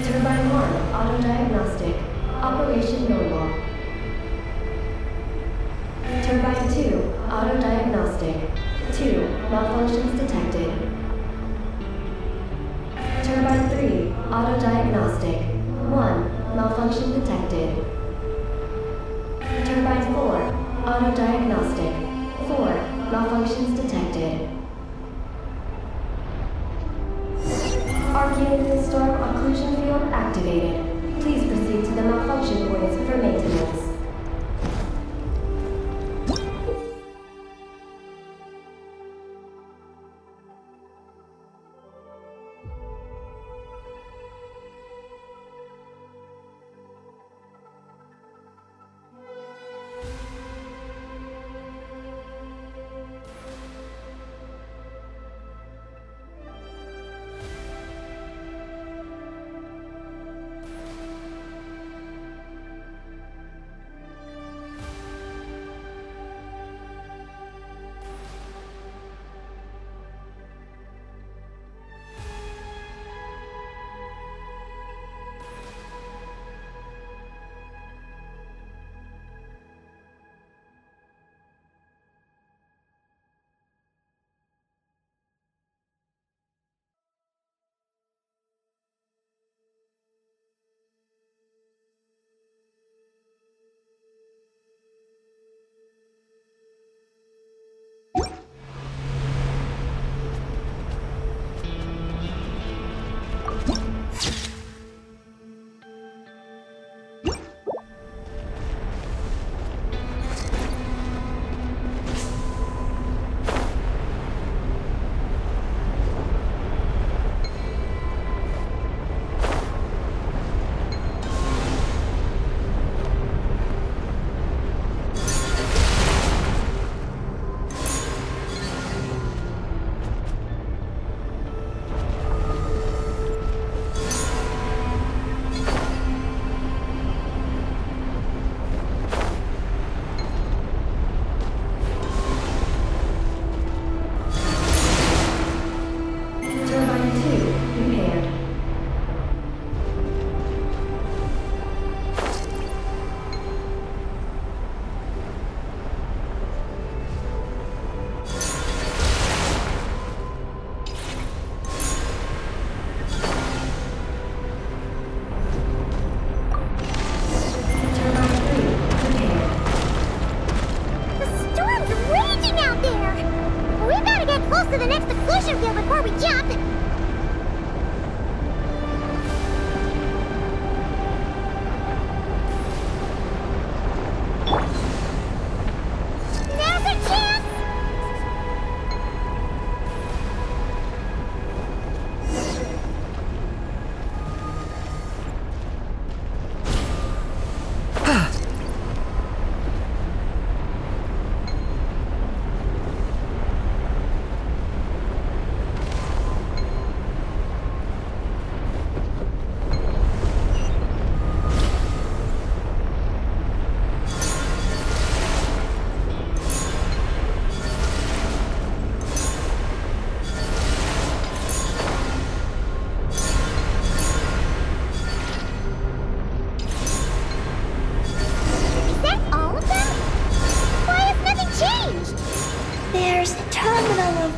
Turbine 1, auto-diagnostic. Operation normal. Turbine 2, auto-diagnostic. 2, malfunctions detected. Turbine 3, auto-diagnostic. 1, malfunction detected. Turbine 4, auto-diagnostic. 4, malfunctions detected. Archaean storm occlusion field activated. Please proceed to the malfunction points for maintenance.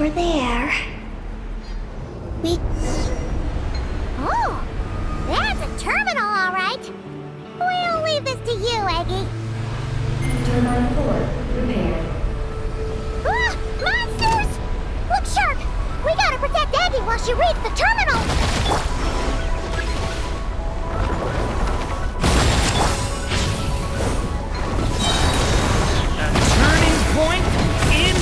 over there. We... Oh, that's a terminal, all right. We'll leave this to you, Eggy. Turbine 4 repaired. Ah, monsters! Look sharp! We gotta protect Eggy while she reads the terminal! Turning point in...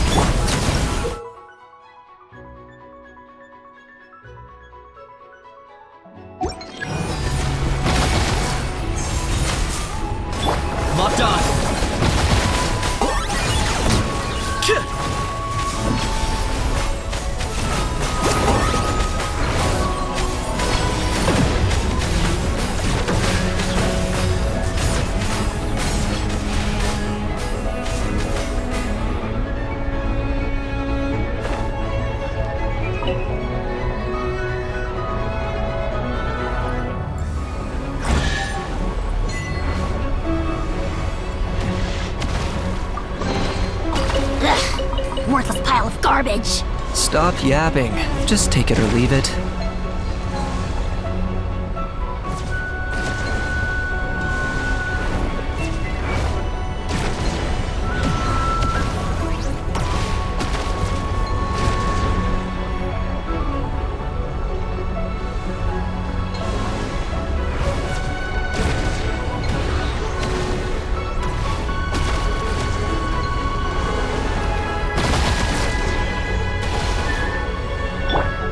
Locked on. Worthless pile of garbage. Stop yapping. Just take it or leave it.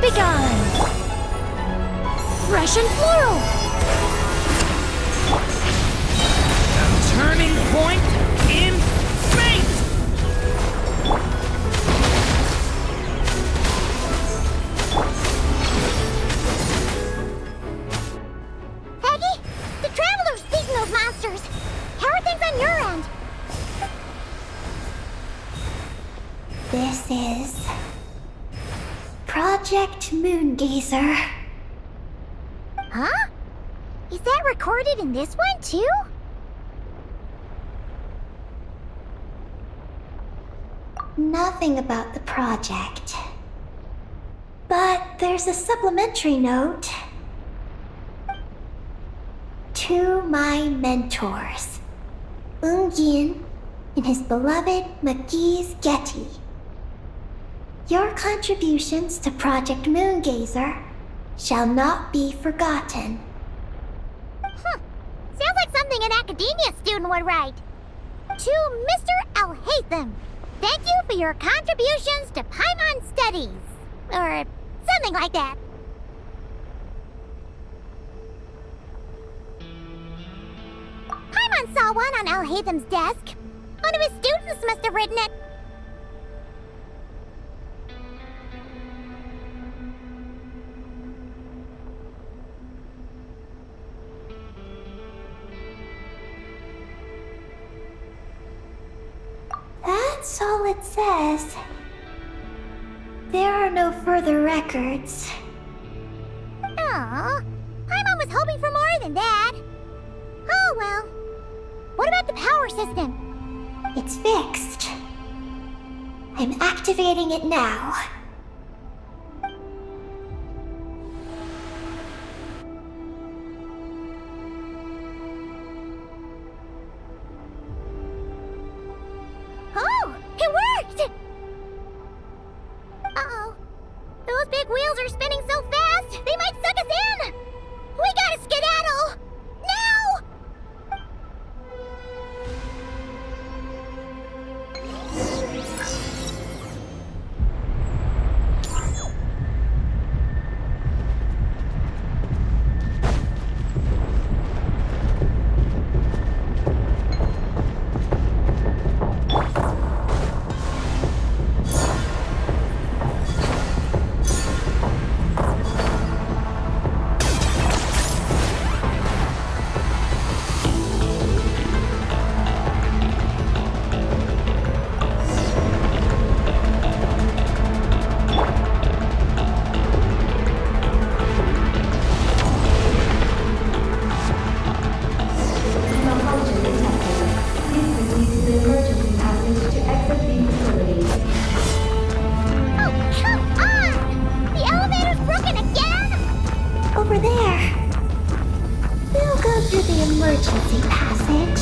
Begone! Russian floral. Turning point in fate! Eggy, the Traveler's beaten those monsters. How are things on your end? This is... Project Moongazer. Huh? Is that recorded in this one, too? Nothing about the project. But there's a supplementary note. To my mentors, Yin and his beloved McGee's Getty. Your contributions to Project Moongazer shall not be forgotten. Sounds like something an academia student would write. To Mr. Alhaitham, thank you for your contributions to Paimon Studies. Or something like that. Paimon saw one on Alhaitham's desk. One of his students must have written it. That's all it says. There are no further records. Aw, Paimon was hoping for more than that. Oh well. What about the power system? It's fixed. I'm activating it now. Oh, it worked! Uh-oh. Those big wheels are spinning so fast, they might suck us in! We gotta skedaddle! Now! the emergency passage.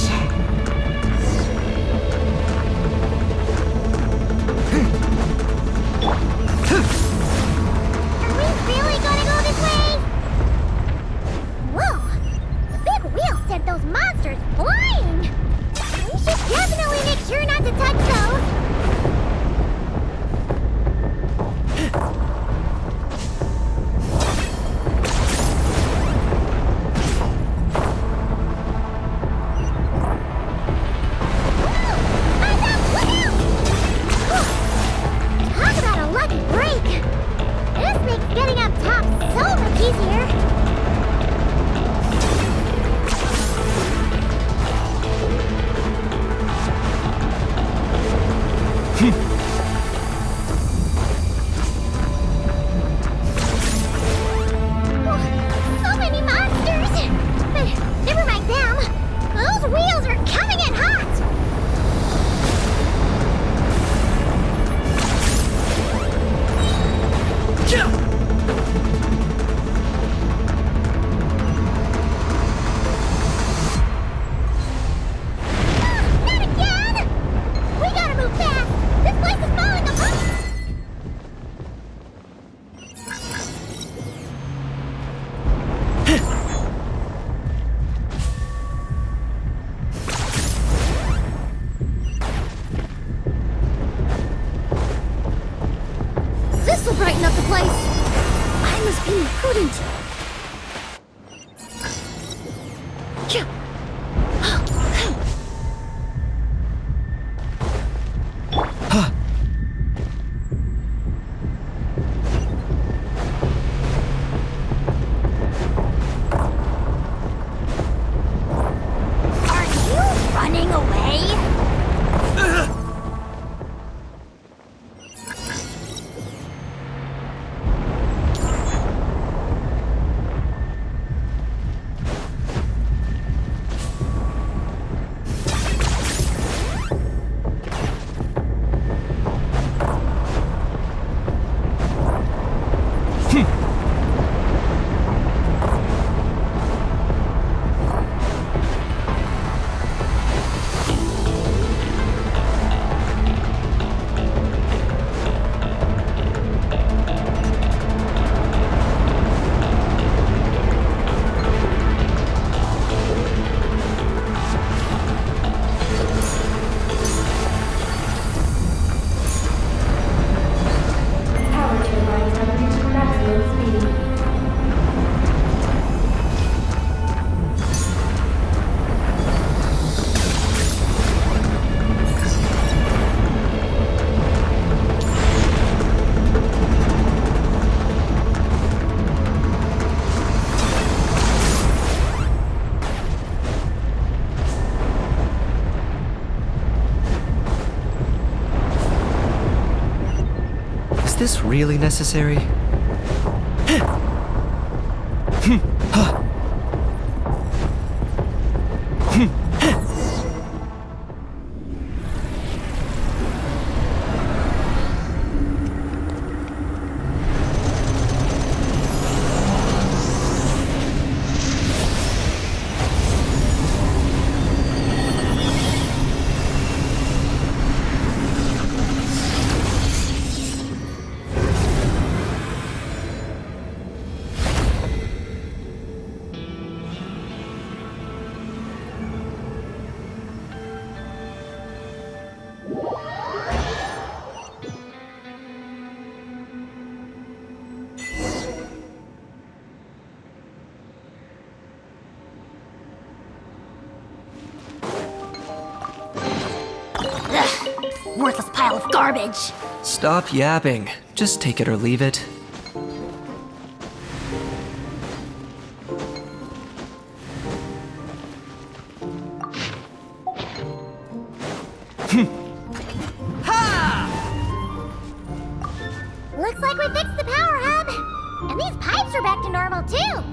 Are we really gonna go this way? Whoa! The big wheel sent those monsters flying! We should definitely make sure not to touch those! Talk about a lucky break! This makes getting up top so much easier! So many monsters! But never mind them! Those wheels are coming in hot! Not again! We gotta move fast! This place is falling apart! This'll brighten up the place! I must be imprudent! Are you running away? Power turbines have reached maximum speed. Is this really necessary? Ugh, worthless pile of garbage. Stop yapping. Just take it or leave it. Looks like we fixed the power hub! And these pipes are back to normal, too!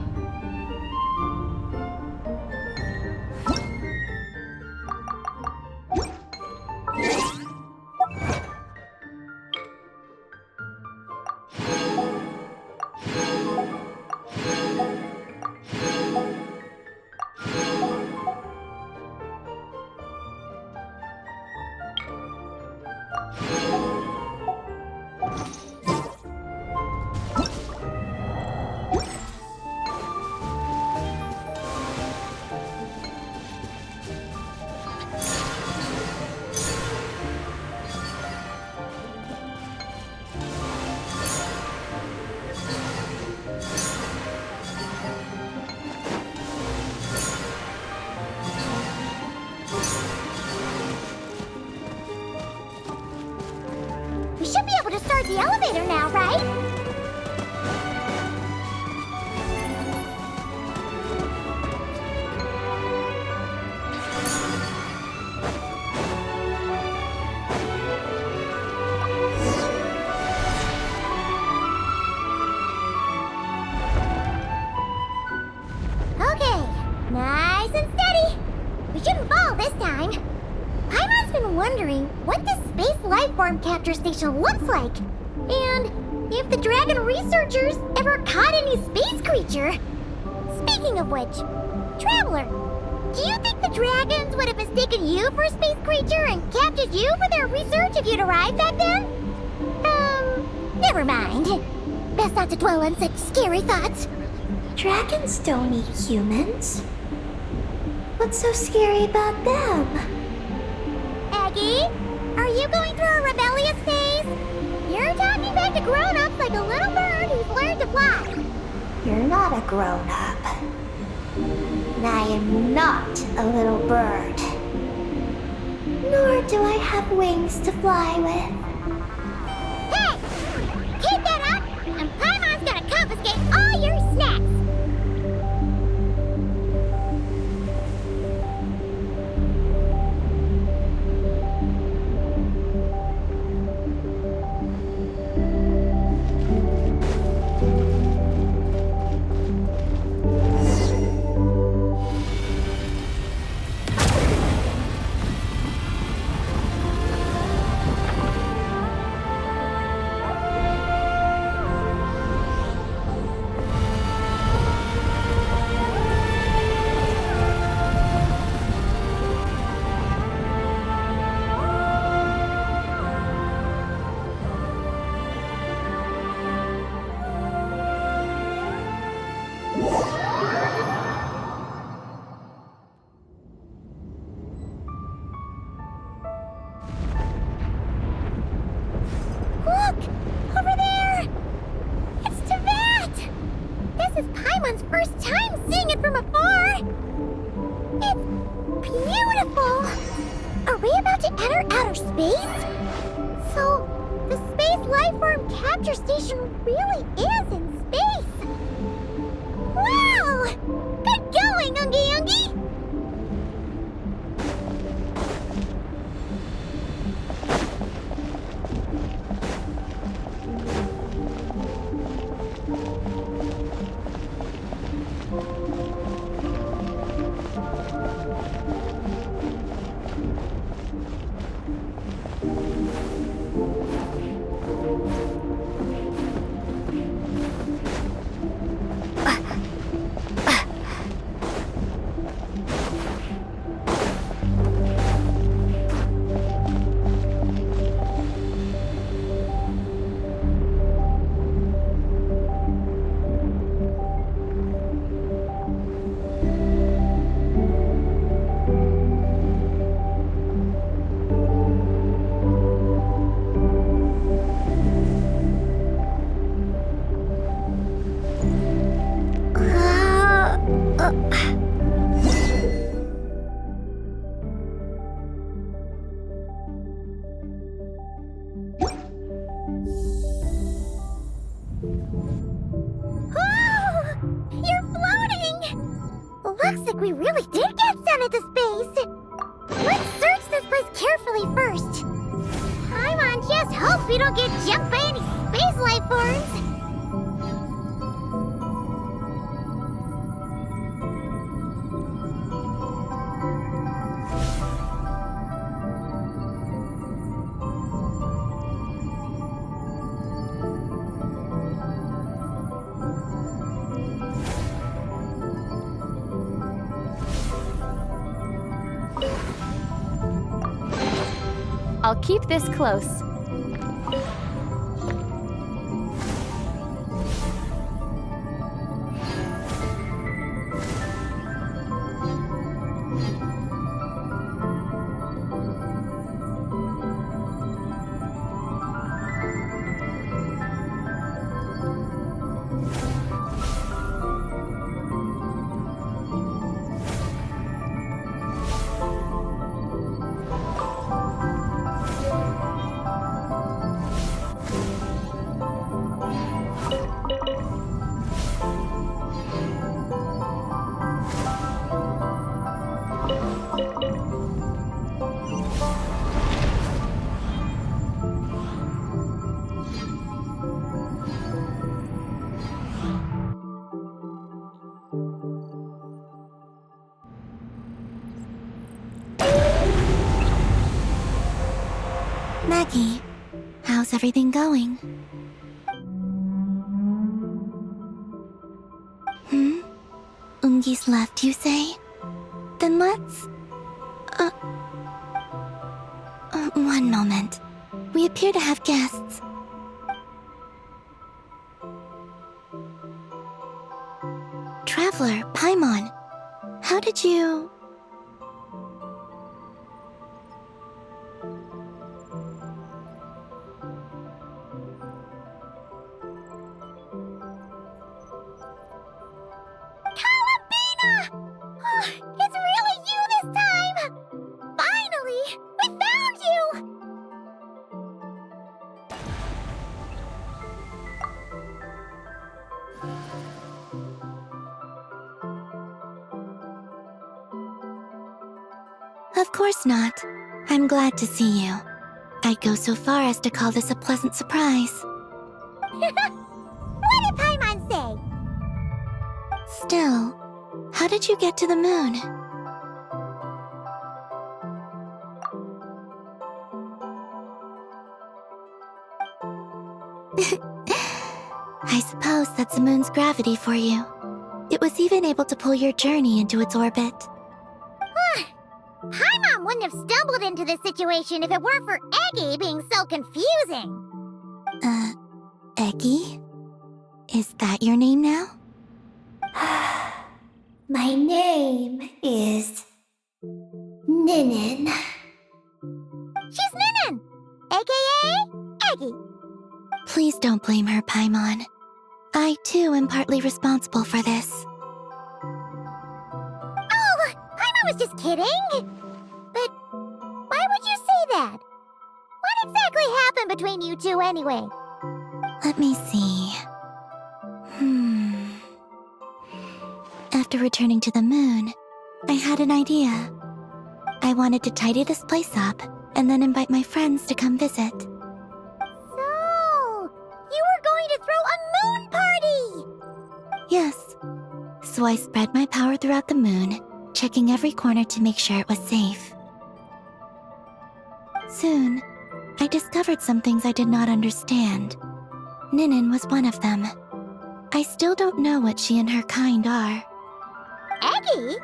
take the elevator now, right? Okay, nice and steady. We shouldn't fall this time. Paimon's been wondering what this space life form capture station looks like, and if the dragon researchers ever caught any space creature. Speaking of which, Traveler, do you think the dragons would have mistaken you for a space creature and captured you for their research if you'd arrived back then? Never mind. Best not to dwell on such scary thoughts. Dragons don't eat humans. What's so scary about them? Aggie, are you going through a rebellious phase? You're talking back to grown-ups like a little bird who's learned to fly. You're not a grown-up. And I am not a little bird. Nor do I have wings to fly with. Hey! Keep that up, and Paimon's gonna confiscate all your snacks! Look! Over there! It's Teyvat! This is Paimon's first time seeing it from afar! It's beautiful! Are we about to enter outer space? So, the space life form capture station really is in space! Wow! Good going, Ungi Ungi! Looks like we really did get sent into space! Let's search this place carefully first. Paimon just hopes we don't get jumped by any space life forms. I'll keep this close. Maggie, how's everything going? Ungi's left, you say? Then let's... one moment. We appear to have guests. Traveler, Paimon, how did you... It's really you this time! Finally! We found you! Of course not. I'm glad to see you. I'd go so far as to call this a pleasant surprise. What did Paimon say? Still, how did you get to the moon? I suppose that's the moon's gravity for you. It was even able to pull your journey into its orbit. Paimon wouldn't have stumbled into this situation if it weren't for Eggy being so confusing. Eggy? Is that your name now? My name is Ninin. She's Ninin, aka Eggy. Please don't blame her, Paimon. I, too, am partly responsible for this. Oh, Paimon was just kidding. But why would you say that? What exactly happened between you two anyway? Let me see. After returning to the moon, I had an idea. I wanted to tidy this place up and then invite my friends to come visit. So, you were going to throw a moon party! Yes. So I spread my power throughout the moon, checking every corner to make sure it was safe. Soon, I discovered some things I did not understand. Ninin was one of them. I still don't know what she and her kind are. Eggy?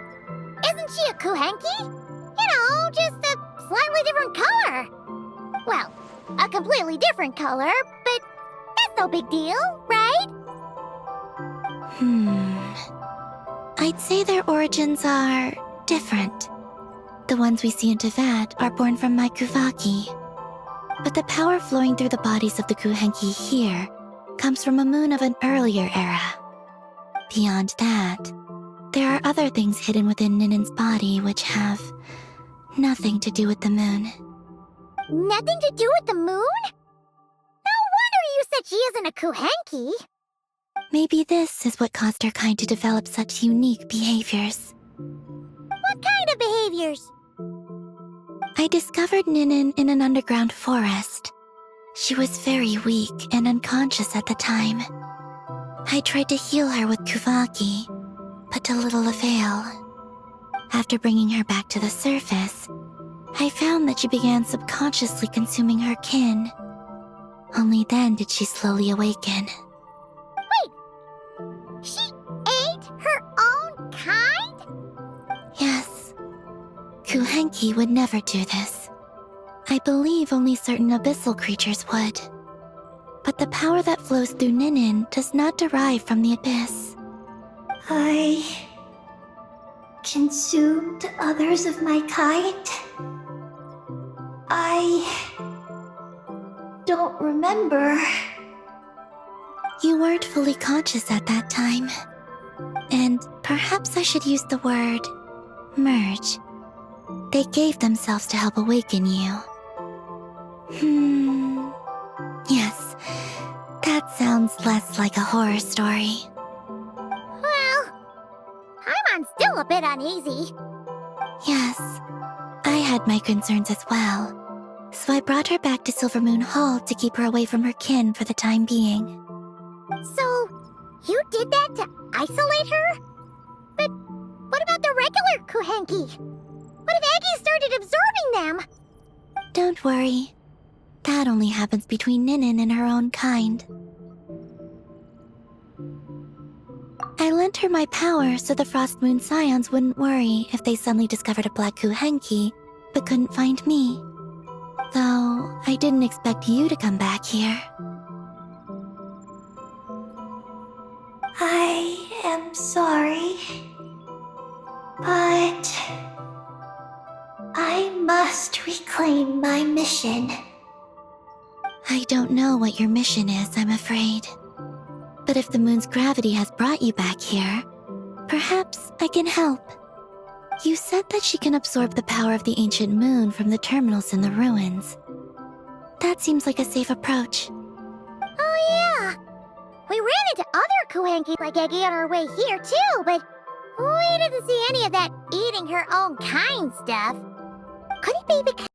Isn't she a Kuhenki? You know, just a slightly different color. Well, a completely different color, but that's no big deal, right? I'd say their origins are different. The ones we see in Tevat are born from my Kuvaki. But the power flowing through the bodies of the Kuhenki here comes from a moon of an earlier era. Beyond that, there are other things hidden within Ninin's body which have nothing to do with the moon. Nothing to do with the moon? No wonder you said she isn't a Kuhenki. Maybe this is what caused her kind to develop such unique behaviors. What kind of behaviors? I discovered Ninin in an underground forest. She was very weak and unconscious at the time. I tried to heal her with Kuvaki, but to little avail. After bringing her back to the surface, I found that she began subconsciously consuming her kin. Only then did she slowly awaken. She ate her own kind? Yes. Kuhenki would never do this. I believe only certain abyssal creatures would. But the power that flows through Ninin does not derive from the abyss. I consumed others of my kind. I don't remember. You weren't fully conscious at that time. And perhaps I should use the word merge. They gave themselves to help awaken you. Yes, that sounds less like a horror story. Well, Paimon's still a bit uneasy. Yes, I had my concerns as well. So I brought her back to Silvermoon Hall to keep her away from her kin for the time being. So, you did that to isolate her? But what about the regular Kuhenki? What if Eggy started absorbing them? Don't worry. That only happens between Ninin and her own kind. I lent her my power so the Frost Moon Scions wouldn't worry if they suddenly discovered a Black Kuhenki, but couldn't find me. Though, I didn't expect you to come back here. I am sorry, but I must reclaim my mission. I don't know what your mission is, I'm afraid. But if the moon's gravity has brought you back here, perhaps I can help. You said that she can absorb the power of the ancient moon from the terminals in the ruins. That seems like a safe approach. Oh yeah! We ran into other Kuhenki like Eggy on our way here too, but we didn't see any of that eating her own kind stuff. Could it be because